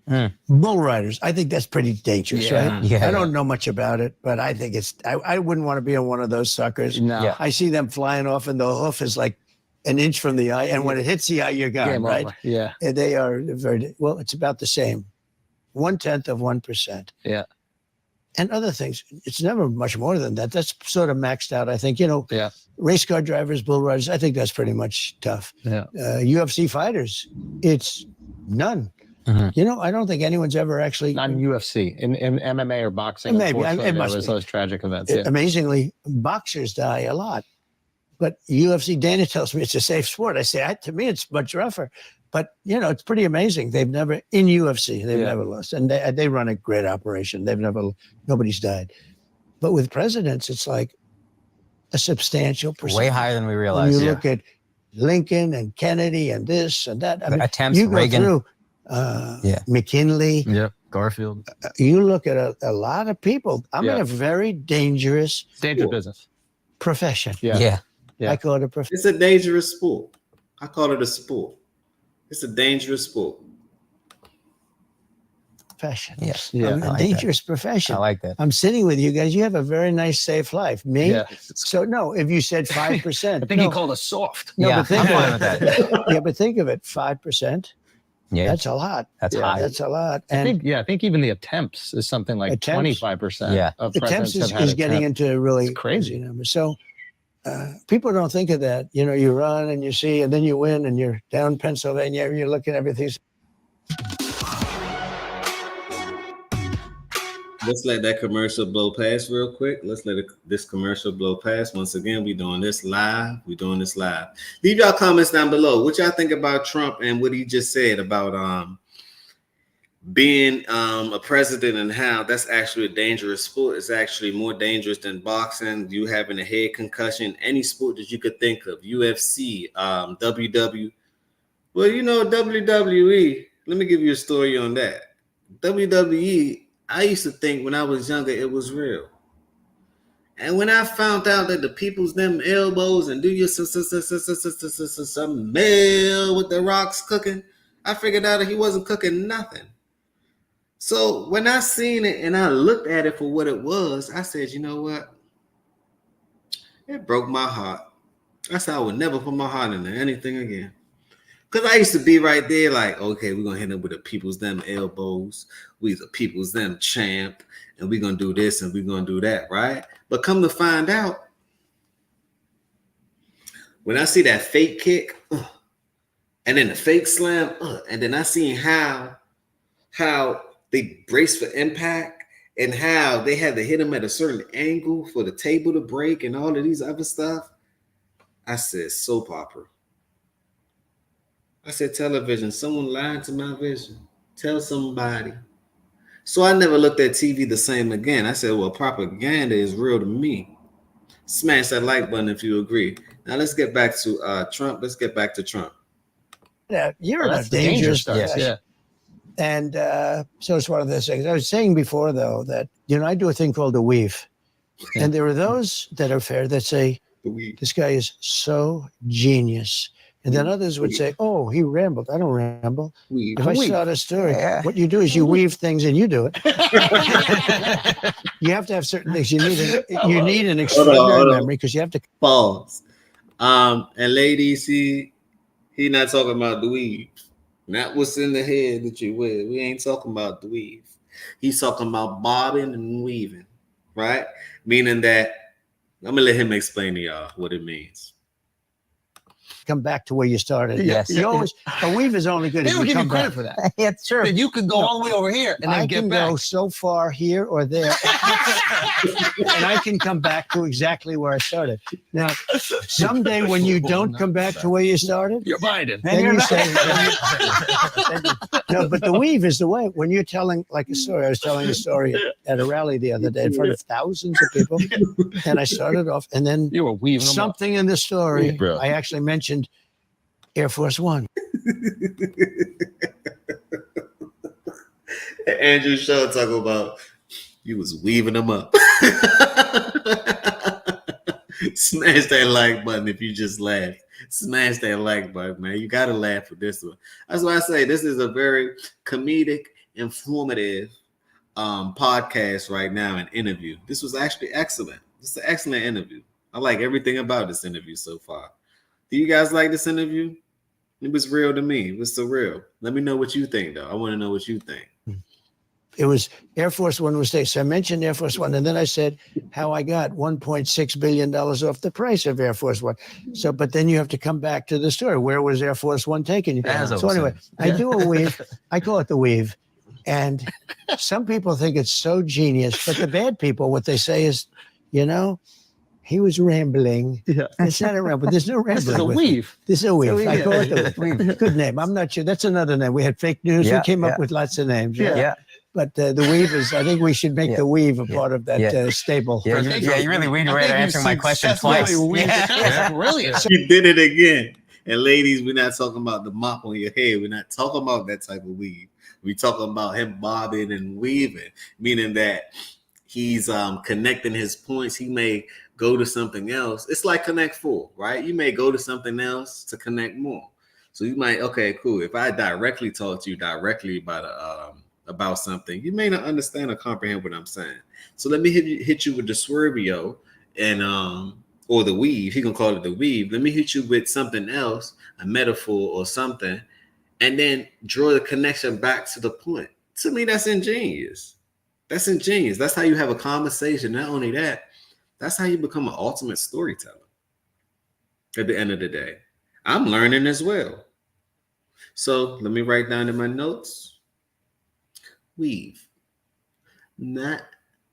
Bull riders, I think that's pretty dangerous, right? Yeah. I don't know much about it, but I think I wouldn't want to be on one of those suckers. No. Yeah. I see them flying off and the hoof is like an inch from the eye. And when it hits the eye, you're gone, Game right? over. Yeah. And they are very, well, it's about the same. 1/10 of 1%. Yeah. And other things, it's never much more than that. That's sort of maxed out, I think. Yeah. Race car drivers, bull riders, I think that's pretty much tough. Yeah. UFC fighters, it's none. I don't think anyone's ever actually. Not in UFC, in MMA or boxing. Maybe. Unfortunately, It must there was be. those tragic events. Yeah. Amazingly, boxers die a lot. But UFC, Dana tells me it's a safe sport. I say, to me, it's much rougher. But, it's pretty amazing. They've never, in UFC, they've never lost. And they run a great operation. Nobody's died. But with presidents, it's like a substantial percentage. Way higher than we When realized. you look at Lincoln and Kennedy and this and that. I mean, attempts, you go Reagan. through McKinley. Yep. Garfield. You look at a lot of people. I'm in a very dangerous business. profession. Yeah. I call it a profession. It's a dangerous sport. I call it a sport. It's a dangerous sport. profession. Yes. Yeah, I'm I a like dangerous profession. I like that. I'm sitting with you guys. You have a very nice, safe life. Me? Yeah. So no, if you said 5%. I think he called us soft. No, Yeah, but think I'm fine of with it. Yeah, but think of it. 5%. Yeah, That's a lot. that's Yeah. high. That's a lot. I And think even the attempts is something like Attempts? 25%. Yeah. Of attempts presidents have had is getting attempt. into really It's crazy. crazy numbers. So people don't think of that. You know, you run and you see, and then you win, and you're down Pennsylvania. You're looking at everything. Let's let that commercial blow past real quick. Let's let this commercial blow past. Once again, we're doing this live. Leave y'all comments down below. What y'all think about Trump and what he just said about being a president and how that's actually a dangerous sport. It's actually more dangerous than boxing. You having a head concussion, any sport that you could think of, UFC, WW. Well, you know, WWE. Let me give you a story on that. WWE. I used to think when I was younger it was real. And when I found out that the people's them elbows and do your some mail with the rocks cooking, I figured out that he wasn't cooking nothing. So when I seen it and I looked at it for what it was, I said, you know what? It broke my heart. I said I would never put my heart into anything again. Because I used to be right there like, okay, we're going to hit them with the people's them elbows. We the people's them champ. And we're going to do this and we're going to do that, right? But come to find out, when I see that fake kick, and then the fake slam, and then I seen how they brace for impact and how they had to hit him at a certain angle for the table to break and all of these other stuff, I said, soap opera. I said, television, someone lied to my vision. Tell somebody. So I never looked at TV the same again. I said, well, propaganda is real to me. Smash that like button if you agree. Now let's get back to Trump. Let's get back to Trump. You're in a That's the danger dangerous starts. profession. Yeah. And so it's one of those things. I was saying before, though, that, you know, I do a thing called a weave. Yeah. And there are those that are fair that say, this guy is so genius. And then others would say, oh, he rambled. I don't ramble. If I start a story, what you do is you weave things and you do it. You have to have certain things. You need an extraordinary memory because you have to pause. And ladies, he not talking about the weave. Not what's in the head that you wear. We ain't talking about the weave. He's talking about bobbing and weaving, right? Meaning that, I'm going to let him explain to y'all what it means. come back to where you started. Yes. You always, a weave is only good They if don't you give you come credit back. for that. Yeah, it's true. That you could go all the way over here and then I get can back. go so far here or there, and I can come back to exactly where I started. Now, someday when you don't come back to where you started, You're Biden. then you say, no, but the weave is the way. When you're telling like a story, I was telling a story at a rally the other day in front of thousands of people, and I started off, and then You were weaving them up. something in the story, Bro. I actually mentioned Air Force One. Andrew Shaw talking about you was weaving them up. Smash that like button if you just laughed. Smash that like button, man. You gotta laugh for this one. That's why I say this is a very comedic, informative podcast right now, an interview. This was actually excellent. This is an excellent interview. I like everything about this interview so far. Do you guys like this interview? It was real to me. It was surreal. Let me know what you think, though. I want to know what you think. It was Air Force One was there. So I mentioned Air Force One, and then I said how I got $1.6 billion off the price of Air Force One. So, but then you have to come back to the story. Where was Air Force One taking you? As So anyway, always. I do a weave. I call it the weave. And some people think it's so genius, but the bad people, what they say is, you know, he was rambling. Yeah. It's not a ramble. There's no rambling. This is a with it. weave. This is a weave. weave, I call it yeah. the weave. Good name. I'm not sure. That's another name. We had fake news. Yeah, We came yeah. up with lots of names. Yeah. But the weave is, I think we should make Yeah. the weave a part of that Yeah. Stable. Yeah, you really weaved your way to answering my question twice. That's brilliant. You did it again. And ladies, we're not talking about the mop on your head. We're not talking about that type of weave. We're talking about him bobbing and weaving, meaning that he's connecting his points. He may go to something else. It's like Connect Four, right? You may go to something else to connect more. So you might, okay, cool. If I directly talk to you directly about about something, you may not understand or comprehend what I'm saying. So let me hit you with the swervio and or the weave. He gonna call it the weave. Let me hit you with something else, a metaphor or something, and then draw the connection back to the point. To me, that's ingenious. That's ingenious. That's how you have a conversation. Not only that, that's how you become an ultimate storyteller. At the end of the day, I'm learning as well. So let me write down in my notes. Weave. Not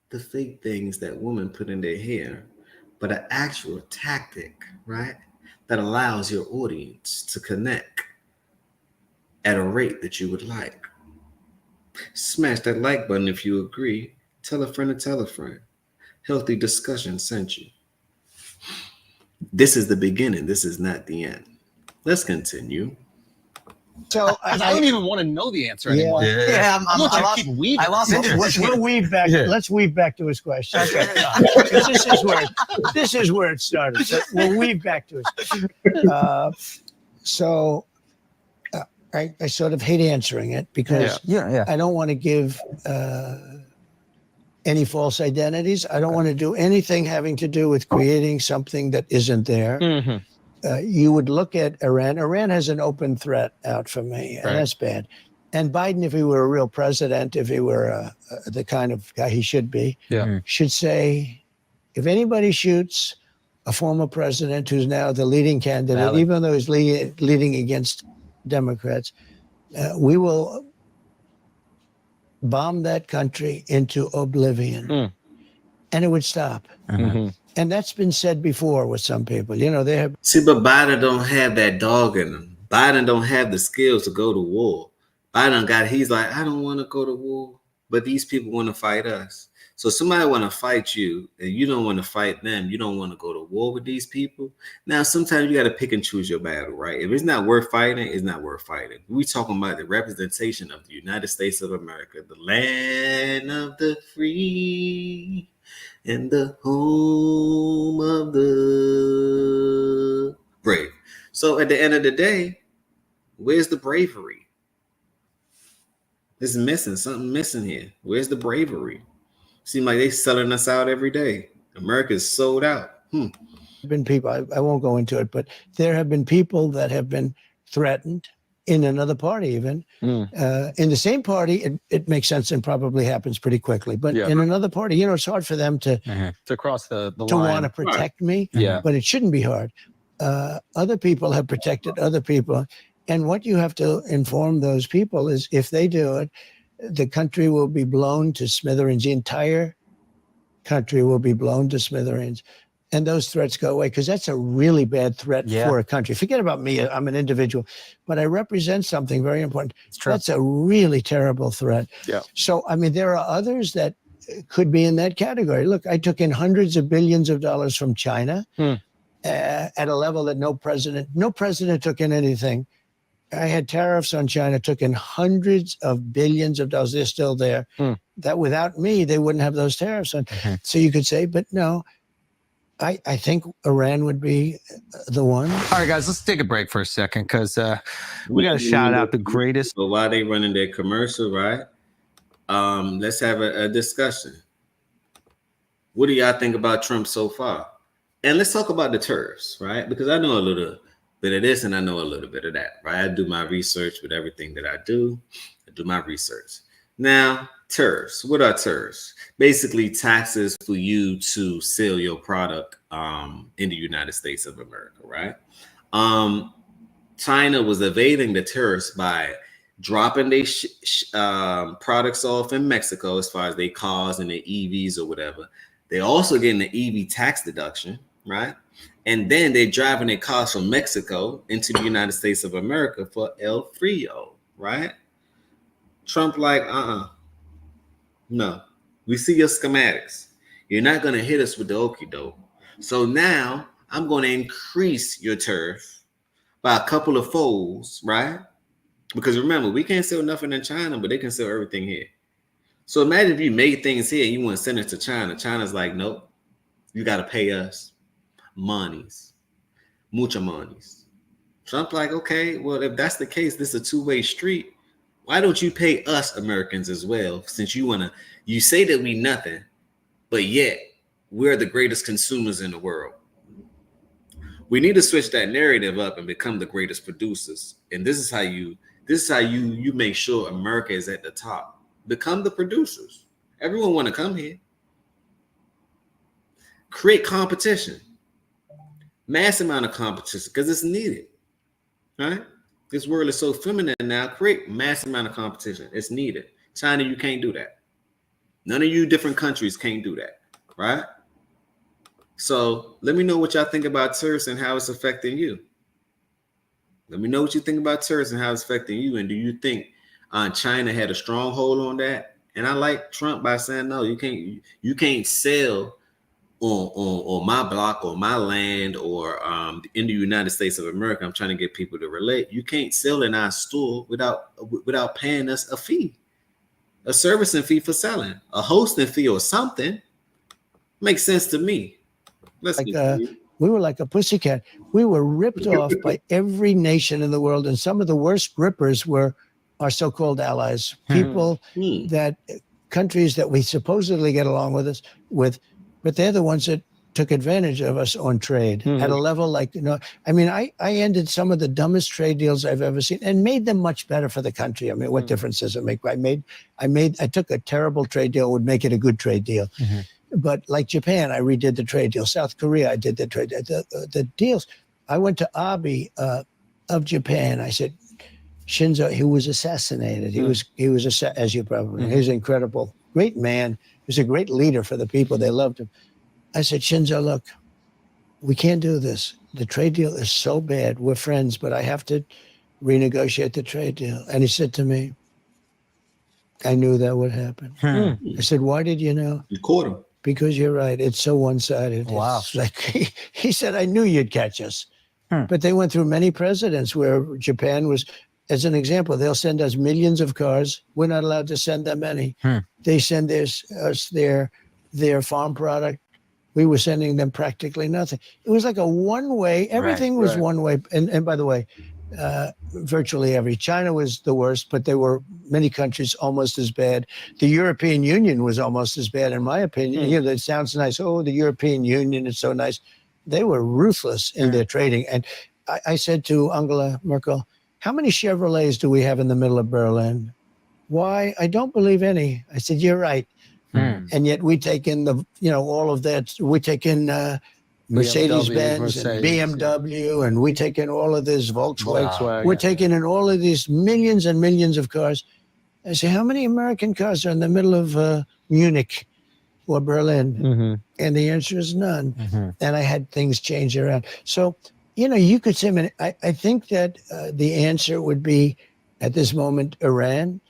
the fake things that women put in their hair, but an actual tactic, right? That allows your audience to connect at a rate that you would like. Smash that like button if you agree. Tell a friend to tell a friend. Healthy Discussion sent you. This is the beginning. This is not the end. Let's continue. So I don't even want to know the answer Yeah. anymore. Yeah. I'm going to keep weaving. I lost interest. we'll weave back. Yeah. Let's weave back to his question. Okay. Because this is where it started. So we'll weave back to his. I sort of hate answering it because Yeah. I don't want to give any false identities. I don't want to do anything having to do with creating something that isn't there. Mm-hmm. You would look at Iran. Iran has an open threat out for me, and that's bad. And Biden, if he were a real president, if he were the kind of guy he should be, should say, if anybody shoots a former president who's now the leading candidate, even though he's leading against Democrats, we will bomb that country into oblivion. And it would stop. Mm-hmm. And that's been said before with some people. You know, they have. See, but Biden don't have that dog in him. Biden don't have the skills to go to war. He's like, I don't want to go to war, but these people want to fight us. So somebody want to fight you and you don't want to fight them. You don't want to go to war with these people. Now, sometimes you got to pick and choose your battle, right? If it's not worth fighting, it's not worth fighting. We talking about the representation of the United States of America, the land of the free and the home of the brave. So at the end of the day, where's the bravery? It's missing. Something missing here. Where's the bravery? Seems like they selling us out every day. America's sold out. Been people, I won't go into it, but there have been people that have been threatened in another party even. In the same party, it makes sense and probably happens pretty quickly. But in another party, you know, it's hard for them to cross the line. To want to protect me. But it shouldn't be hard. Other people have protected other people. And what you have to inform those people is if they do it, the country will be blown to smithereens. The entire country will be blown to smithereens. And those threats go away because that's a really bad threat for a country. Forget about me. I'm an individual, but I represent something very important. That's a really terrible threat. So, I mean, there are others that could be in that category. Look, I took in hundreds of billions of dollars from China at a level that no president took in anything. I had tariffs on China, took in hundreds of billions of dollars. They're still there. That without me, they wouldn't have those tariffs on. So you could say, but no, I think Iran would be the one. All right, guys, let's take a break for a second because we got to shout out the greatest. So while they running their commercial, right? Let's have a discussion. What do y'all think about Trump so far? And let's talk about the tariffs, right? Because I know a little bit of this and I know a little bit of that, right? I do my research with everything that I do. I do my research. Now, tariffs. What are tariffs? Basically, taxes for you to sell your product in the United States of America, right? China was evading the tariffs by dropping their products off in Mexico as far as their cars and their EVs or whatever. They're also getting the EV tax deduction, right? And then they're driving their cars from Mexico into the United States of America for El Frio, right? Trump like, no. We see your schematics. You're not going to hit us with the okie doke. So now I'm going to increase your tariff by a couple of folds, right? Because remember, we can't sell nothing in China, but they can sell everything here. So imagine if you made things here and you want to send it to China. China's like, nope, you got to pay us monies, mucha monies. Trump like, okay, well, if that's the case, this is a two-way street. Why don't you pay us Americans as well? Since you say that we nothing, but yet we're the greatest consumers in the world. We need to switch that narrative up and become the greatest producers. And this is how you make sure America is at the top. Become the producers. Everyone want to come here. Create competition. Mass amount of competition because it's needed. Right? This world is so feminine now. Create mass amount of competition. It's needed. China, you can't do that. None of you different countries can't do that. Right? So let me know what y'all think about tariffs and how it's affecting you. Let me know what you think about tariffs and how it's affecting you. And do you think China had a stronghold on that? And I like Trump by saying, no, you can't sell on my block or my land or in the United States of America. I'm trying to get people to relate. You can't sell in our store without paying us a fee, a servicing fee for selling, a hosting fee or something. Makes sense to me. We were like a pussycat. We were ripped off by every nation in the world, and some of the worst rippers were our so-called allies, people that countries that we supposedly get along with, but they're the ones that took advantage of us on trade at a level like, I mean, I ended some of the dumbest trade deals I've ever seen and made them much better for the country. I mean, what difference does it make? I took a terrible trade deal, would make it a good trade deal. But like Japan, I redid the trade deal. South Korea, I did the trade deal. The deals. I went to Abe of Japan. I said, Shinzo, he was assassinated. He was as you probably know, he was incredible, great man. He was a great leader for the people. They loved him. I said, Shinzo, look, we can't do this. The trade deal is so bad. We're friends, but I have to renegotiate the trade deal. And he said to me, I knew that would happen. I said, why did you know? You caught him. Because you're right. It's so one-sided. Wow. It's like he said, I knew you'd catch us. But they went through many presidents where Japan was, as an example, they'll send us millions of cars. We're not allowed to send them any. They send us their farm product. We were sending them practically nothing. It was like a one-way. Everything was one way. And by the way, virtually China was the worst, but there were many countries almost as bad. The European Union was almost as bad, in my opinion. It sounds nice. Oh, the European Union is so nice. They were ruthless in their trading. And I said to Angela Merkel, how many Chevrolets do we have in the middle of Berlin? Why? I don't believe any. I said, you're right. And yet we take in all of that. We take in Mercedes-Benz and BMW, and we take in all of this Volkswagen. We're taking in all of these millions and millions of cars. I say, how many American cars are in the middle of Munich or Berlin? And the answer is none. And I had things change around. So, you could say, I think that the answer would be, at this moment, Iran.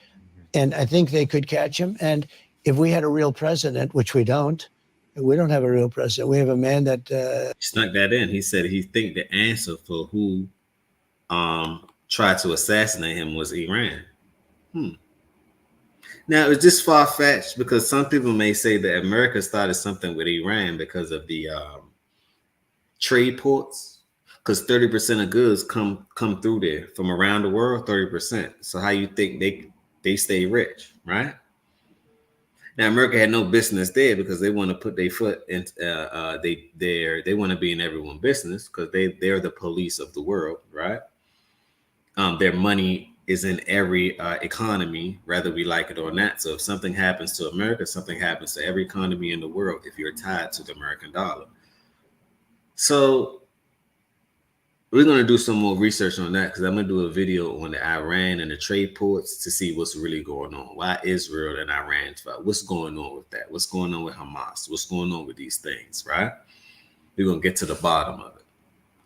And I think they could catch him. And if we had a real president, which we don't have a real president. We have a man that snuck that in. He said he think the answer for who tried to assassinate him was Iran. Now, is this far-fetched? Because some people may say that America started something with Iran because of the trade ports, because 30% of goods come through there from around the world, 30%. So how you think they stay rich, right? Now, America had no business there because they want to put their foot in. They want to be in everyone's business because they're the police of the world, right? Their money is in every economy, whether we like it or not. So if something happens to America, something happens to every economy in the world if you're tied to the American dollar. So we're going to do some more research on that because I'm going to do a video on the Iran and the trade ports to see what's really going on. Why Israel and Iran? What's going on with that? What's going on with Hamas? What's going on with these things, right? We're going to get to the bottom of it.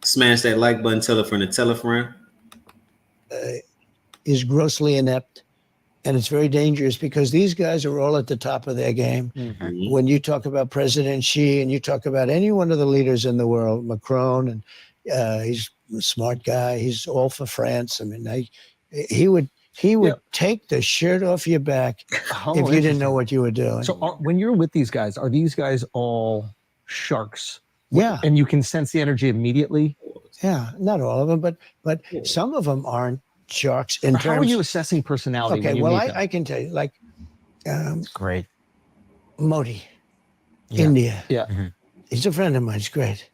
Smash that like button, tell a friend and tell a friend. Is grossly inept. And it's very dangerous because these guys are all at the top of their game. When you talk about President Xi and you talk about any one of the leaders in the world, Macron, and he's a smart guy. He's all for France. I mean, he would take the shirt off your back if you didn't know what you were doing. So when you're with these guys, are these guys all sharks? Yeah. And you can sense the energy immediately? Yeah, not all of them, but some of them aren't sharks in How are terms. you assessing personality? Okay, when you well, meet them? I can tell you, like Great. Modi, Yeah. India. Yeah. He's a friend of mine. He's great.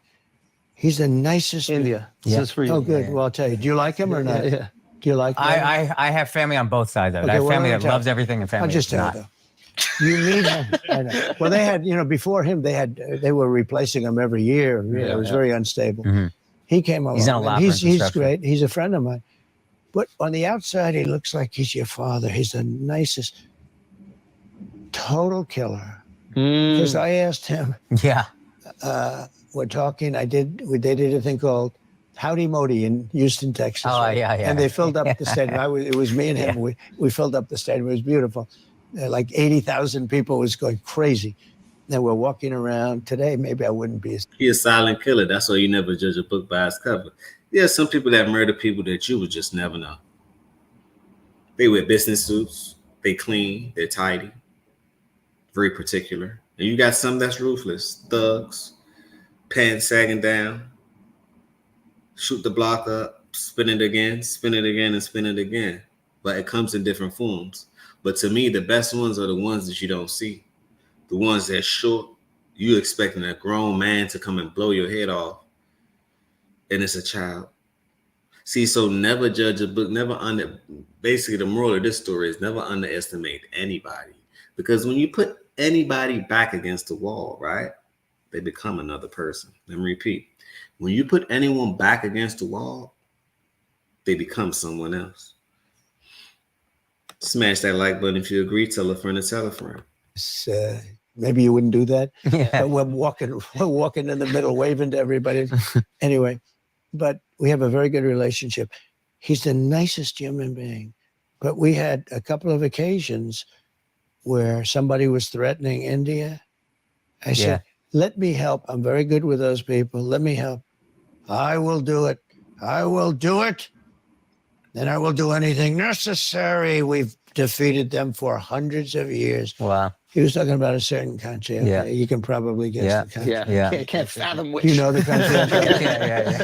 He's the nicest. India. This Yeah. is for you. Oh, good. Yeah. Well, I'll tell you. Do you like him or not? Yeah. Do you like him? I have family on both sides of it. Okay, I have well, family let me that tell loves you. everything and family I'll just that's tell not. you though. You meet him. I know. Well, they had, before him, they were replacing him every year. It was very unstable. Mhm. He came along. He's in a and lot for he's infrastructure. great. He's a friend of mine. But on the outside, he looks like he's your father. He's the nicest, total killer. Because I asked him, Yeah. we're talking, they did a thing called Howdy Modi in Houston, Texas. Oh, right? yeah. And they filled up the stadium. It was me and him. Yeah. We filled up the stadium. It was beautiful. Like 80,000 people. It was going crazy. And we're walking around. Today, maybe I wouldn't be. He a silent killer. That's why you never judge a book by its cover. There's some people that murder people that you would just never know. They wear business suits. They clean. They're tidy. Very particular. And you got some that's ruthless. Thugs. Pants sagging down. Shoot the block up. Spin it again, and spin it again. But it comes in different forms. But to me, the best ones are the ones that you don't see. The ones that short, you expecting a grown man to come and blow your head off, and it's a child. See, so never judge a book, basically the moral of this story is never underestimate anybody. Because when you put anybody back against the wall, right, they become another person. Let me repeat. When you put anyone back against the wall, they become someone else. Smash that like button if you agree. Tell a friend to tell a friend. Maybe you wouldn't do that. Yeah. But we're walking in the middle, waving to everybody. Anyway, but we have a very good relationship. He's the nicest human being. But we had a couple of occasions where somebody was threatening India. I said, let me help. I'm very good with those people. Let me help. I will do it. I will do it. And I will do anything necessary. We've defeated them for hundreds of years. Wow. He was talking about a certain country. Okay? Yeah. You can probably guess the country. Yeah. Can't fathom which. You know the country.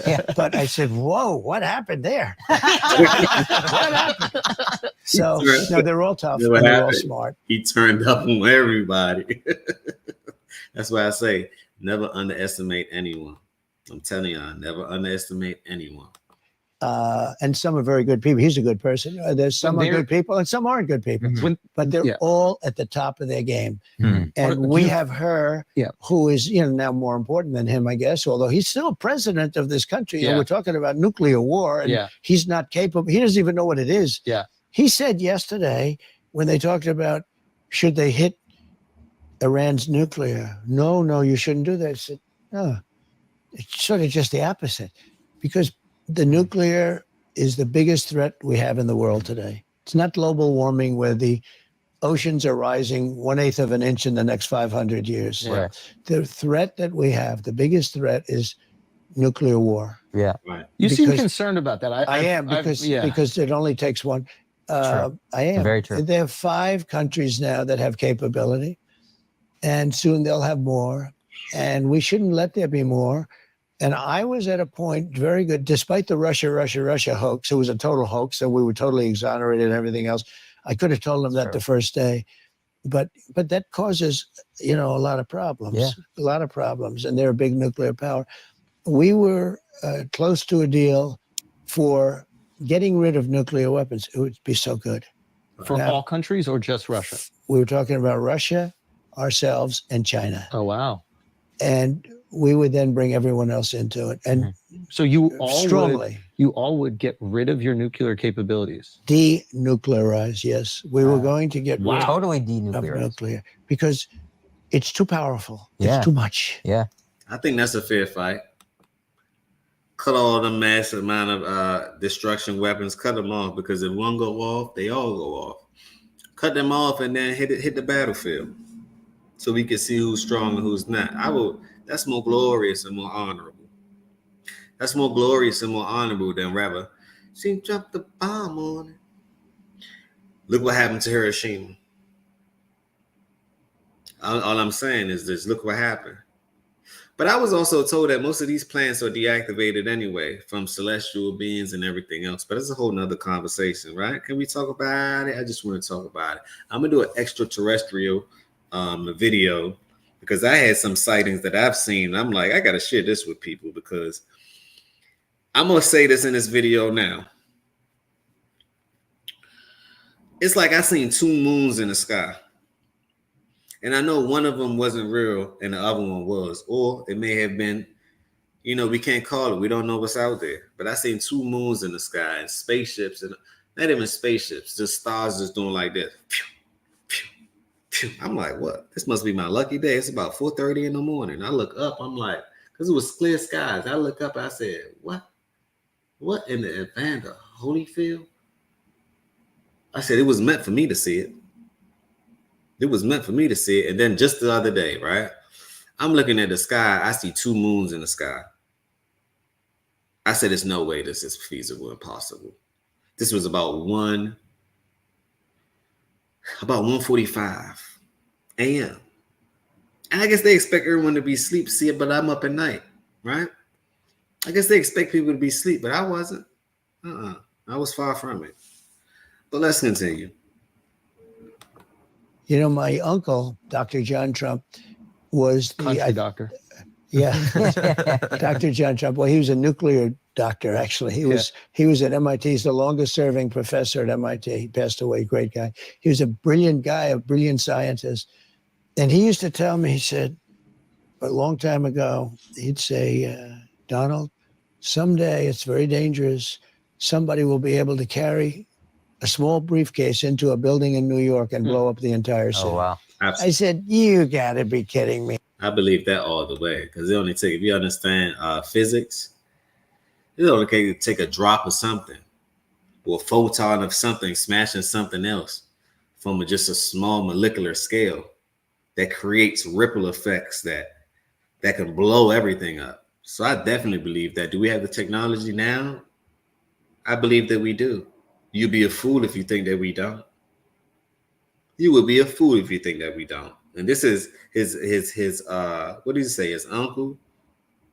Yeah. But I said, whoa, what happened there? What happened? So, no, they're all tough. You know what They're all happened? smart. He turned up on everybody. That's why I say never underestimate anyone. I'm telling y'all, never underestimate anyone. And some are very good people. He's a good person. There's some are good people and some aren't good people. But they're all at the top of their game. And we have her, who is now more important than him, I guess, although he's still president of this country. And we're talking about nuclear war. And he's not capable. He doesn't even know what it is. He said yesterday when they talked about should they hit Iran's nuclear, no, you shouldn't do that. I said, no, it's sort of just the opposite, because the nuclear is the biggest threat we have in the world today. It's not global warming where the oceans are rising 1/8 of an inch in the next 500 years. Right. The threat that we have, the biggest threat is nuclear war. Yeah. Right. You seem concerned about that. I am because it only takes one. I am. Very true. There are 5 countries now that have capability, and soon they'll have more. And we shouldn't let there be more. And I was at a point very good, despite the Russia hoax. It was a total hoax, and we were totally exonerated and everything else. I could have told them that the first day, but that causes a lot of problems. A lot of problems, and they're a big nuclear power. We were close to a deal for getting rid of nuclear weapons. It would be so good. For all countries or just Russia? We were talking about Russia, ourselves, and China. Oh, wow. And we would then bring everyone else into it. And so you all would get rid of your nuclear capabilities? Denuclearize, yes. We were going to get rid Totally of denuclearize. nuclear because it's too powerful. Yeah. It's too much. Yeah. I think that's a fair fight. Cut all the massive amount of destruction weapons, cut them off, because if one go off, they all go off. Cut them off and then hit the battlefield so we can see who's strong and who's not. That's more glorious and more honorable. That's more glorious and more honorable than rather she dropped the bomb on it. Look what happened to Hiroshima. All I'm saying is this: look what happened. But I was also told that most of these plants are deactivated anyway from celestial beings and everything else. But it's a whole nother conversation, right? Can we talk about it? I just want to talk about it. I'm gonna do an extraterrestrial video because I had some sightings that I've seen. I'm like, I gotta share this with people because I'm gonna say this in this video now. It's like I seen 2 moons in the sky. And I know one of them wasn't real and the other one was. Or it may have been, we can't call it. We don't know what's out there. But I seen 2 moons in the sky and spaceships, and not even spaceships, just stars just doing like this. I'm like, what? This must be my lucky day. It's about 4:30 in the morning. I look up. I'm like, because it was clear skies. I look up. I said, what? What in the Evander Holyfield? I said, it was meant for me to see it. It was meant for me to see it. And then just the other day, right? I'm looking at the sky. I see 2 moons in the sky. I said, there's no way this is feasible and possible. This was about 1:45 a.m. And I guess they expect everyone to be asleep, see it, but I'm up at night, right? I guess they expect people to be asleep, but I wasn't. I was far from it. But let's continue. My uncle, Dr. John Trump, was the Country doctor. Yeah, Dr. John Trump. Well, he was a nuclear doctor. Actually, he was at MIT. He's the longest-serving professor at MIT. He passed away. Great guy. He was a brilliant guy, a brilliant scientist. And he used to tell me, he said, a long time ago, he'd say, Donald, someday it's very dangerous. Somebody will be able to carry a small briefcase into a building in New York and blow up the entire city. Oh, wow. Absolutely. I said, you got to be kidding me. I believe that all the way because it only take, if you understand physics, it only take a drop of something or a photon of something smashing something else from just a small molecular scale that creates ripple effects that can blow everything up. So I definitely believe that. Do we have the technology now? I believe that we do. You'd be a fool if you think that we don't. You would be a fool if you think that we don't. And this is his what did he say? His uncle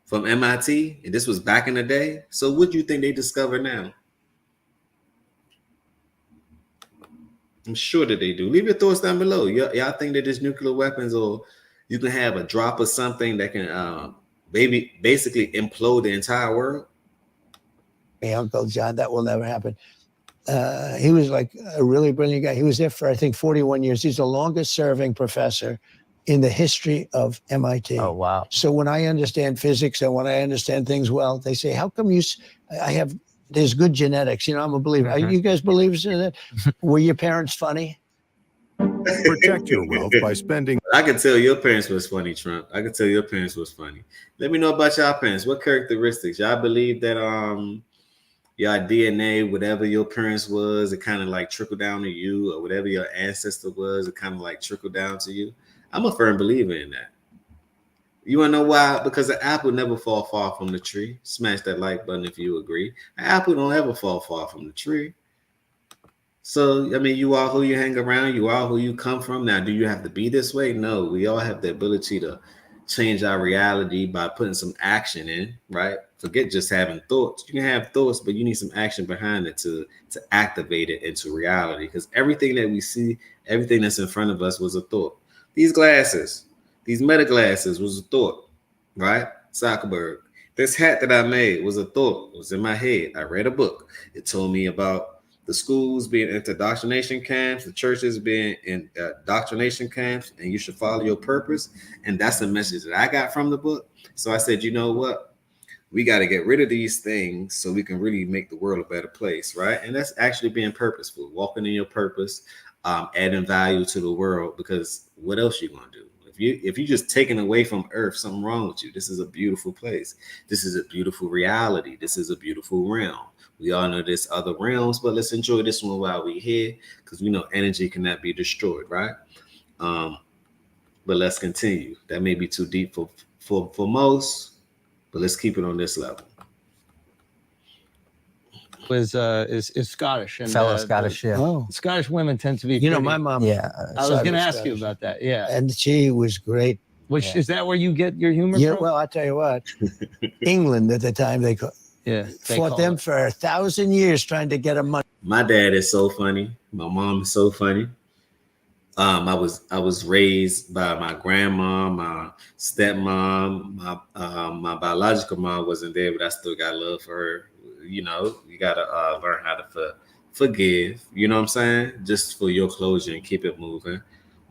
from MIT, and this was back in the day. So what do you think they discover now? I'm sure that they do. Leave your thoughts down below. Y'all think that there's nuclear weapons, or you can have a drop of something that can basically implode the entire world? My Uncle John, that will never happen. He was like a really brilliant guy. He was there for, I think, 41 years. He's the longest serving professor in the history of MIT. Oh, wow. So when I understand physics and when I understand things well, they say, how come there's good genetics? I'm a believer. Are you guys believers in that? Were your parents funny? Protect your wealth by spending. I can tell your parents was funny, Trump. I can tell your parents was funny. Let me know about y'all parents. What characteristics? Y'all believe that your DNA, whatever your parents was, it kind of like trickled down to you, or whatever your ancestor was, it kind of like trickled down to you? I'm a firm believer in that. You want to know why? Because the apple never fall far from the tree. Smash that like button if you agree. An apple don't ever fall far from the tree. So, I mean, you are who you hang around. You are who you come from. Now, do you have to be this way? No, we all have the ability to change our reality by putting some action in, right? Forget just having thoughts. You can have thoughts, but you need some action behind it to activate it into reality. Because everything that we see, everything that's in front of us was a thought. These glasses, these meta glasses was a thought, right? Zuckerberg. This hat that I made was a thought. It was in my head. I read a book. It told me about the schools being indoctrination camps, the churches being in indoctrination camps, and you should follow your purpose. And that's the message that I got from the book. So I said, you know what? We got to get rid of these things so we can really make the world a better place, right? And that's actually being purposeful, walking in your purpose, adding value to the world, because what else you going to do? If you just taken away from Earth, something wrong with you. This is a beautiful place. This is a beautiful reality. This is a beautiful realm. We all know there's other realms, but let's enjoy this one while we're here, because we know energy cannot be destroyed, right? But let's continue. That may be too deep for most, but let's keep it on this level. Is Scottish and Fellow Scottish, yeah. Oh, Scottish women tend to be. my pretty- mom. Yeah. I was going to ask you about that. Yeah. And she was great. Which Yeah. is that where you get your humor Yeah, from? well, I'll tell you what. England at the time, they Yeah, they fought call them it. for 1,000 years trying to get them money. My dad is so funny. My mom is so funny. I was raised by my grandma, my stepmom, my biological mom wasn't there, but I still got love for her. You know, you gotta learn how to forgive. You know what I'm saying? Just for your closure and keep it moving.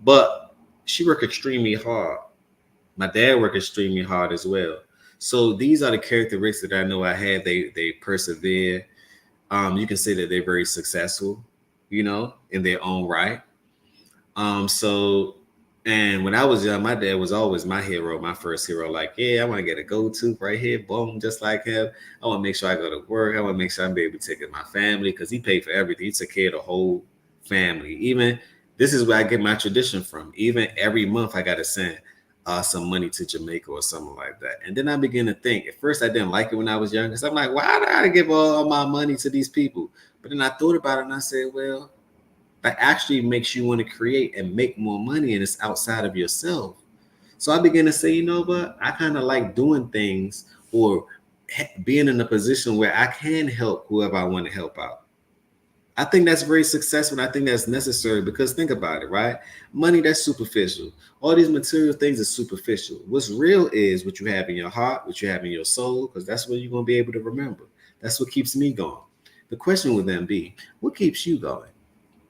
But she worked extremely hard. My dad worked extremely hard as well. So these are the characteristics that I know I had. They persevere. You can say that they're very successful, you know, in their own right. So, and when I was young, my dad was always my hero, my first hero. Like, yeah, I want to get a go-to right here, boom, just like him. I want to make sure I go to work. I want to make sure I'm able to take care of my family because he paid for everything. He took care of the whole family. Even this is where I get my tradition from. Even every month, I got to send some money to Jamaica or something like that. And then I began to think. At first, I didn't like it when I was young because I'm like, why do I give all my money to these people? But then I thought about it and I said, well, that actually makes you want to create and make more money, and it's outside of yourself. So I began to say, you know what? I kind of like doing things or being in a position where I can help whoever I want to help out. I think that's very successful, and I think that's necessary because think about it, right? Money, that's superficial. All these material things are superficial. What's real is what you have in your heart, what you have in your soul, because that's what you're going to be able to remember. That's what keeps me going. The question would then be, what keeps you going?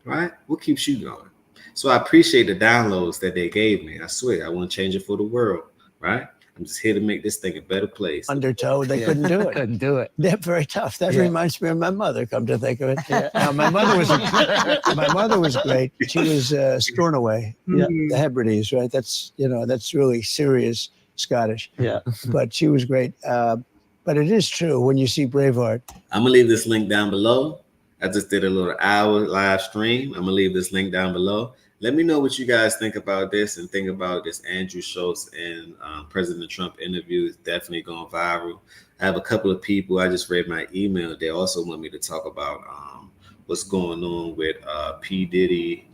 Right? What keeps you going? So I appreciate the downloads that they gave me. I swear, I won't change it for the world. Right? I'm just here to make this thing a better place. Undertow, they Yeah. couldn't do it. Couldn't do it. They're very tough. That Yeah. reminds me of my mother. Come to think of it. Yeah. Now, my mother was great. She was Stornoway, Yeah. the Hebrides, right? That's really serious Scottish. Yeah. But she was great. But it is true when you see Braveheart. I'm gonna leave this link down below. I just did a little hour live stream. I'm gonna leave this link down below. Let me know what you guys think about this and think about this Andrew Schulz and President Trump interview. Is definitely going viral. I have a couple of people. I just read my email. They also want me to talk about what's going on with P. Diddy,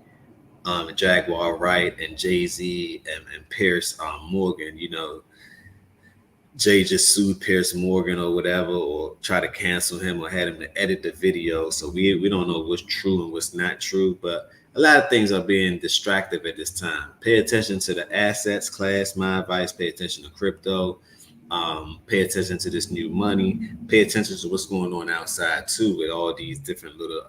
Jaguar Wright, and Jay-Z and Pierce Morgan. You know, Jay just sued Pierce Morgan or whatever, or try to cancel him or had him to edit the video. So we don't know what's true and what's not true, but a lot of things are being distractive at this time. Pay attention to the assets class, my advice. Pay attention to crypto. Pay attention to this new money. Pay attention to what's going on outside too with all these different little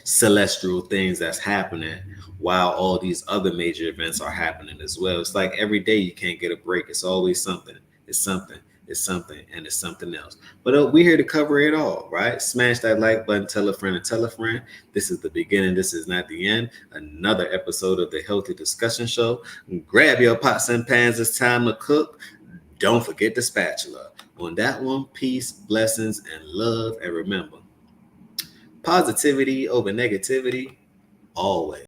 celestial things that's happening while all these other major events are happening as well. It's like every day you can't get a break. It's always something. It's something. It's something, and it's something else. But we're here to cover it all, right? Smash that like button, tell a friend, and tell a friend. This is the beginning. This is not the end. Another episode of the Healthy Discussion Show. Grab your pots and pans. It's time to cook. Don't forget the spatula. On that one, peace, blessings, and love. And remember, positivity over negativity, always.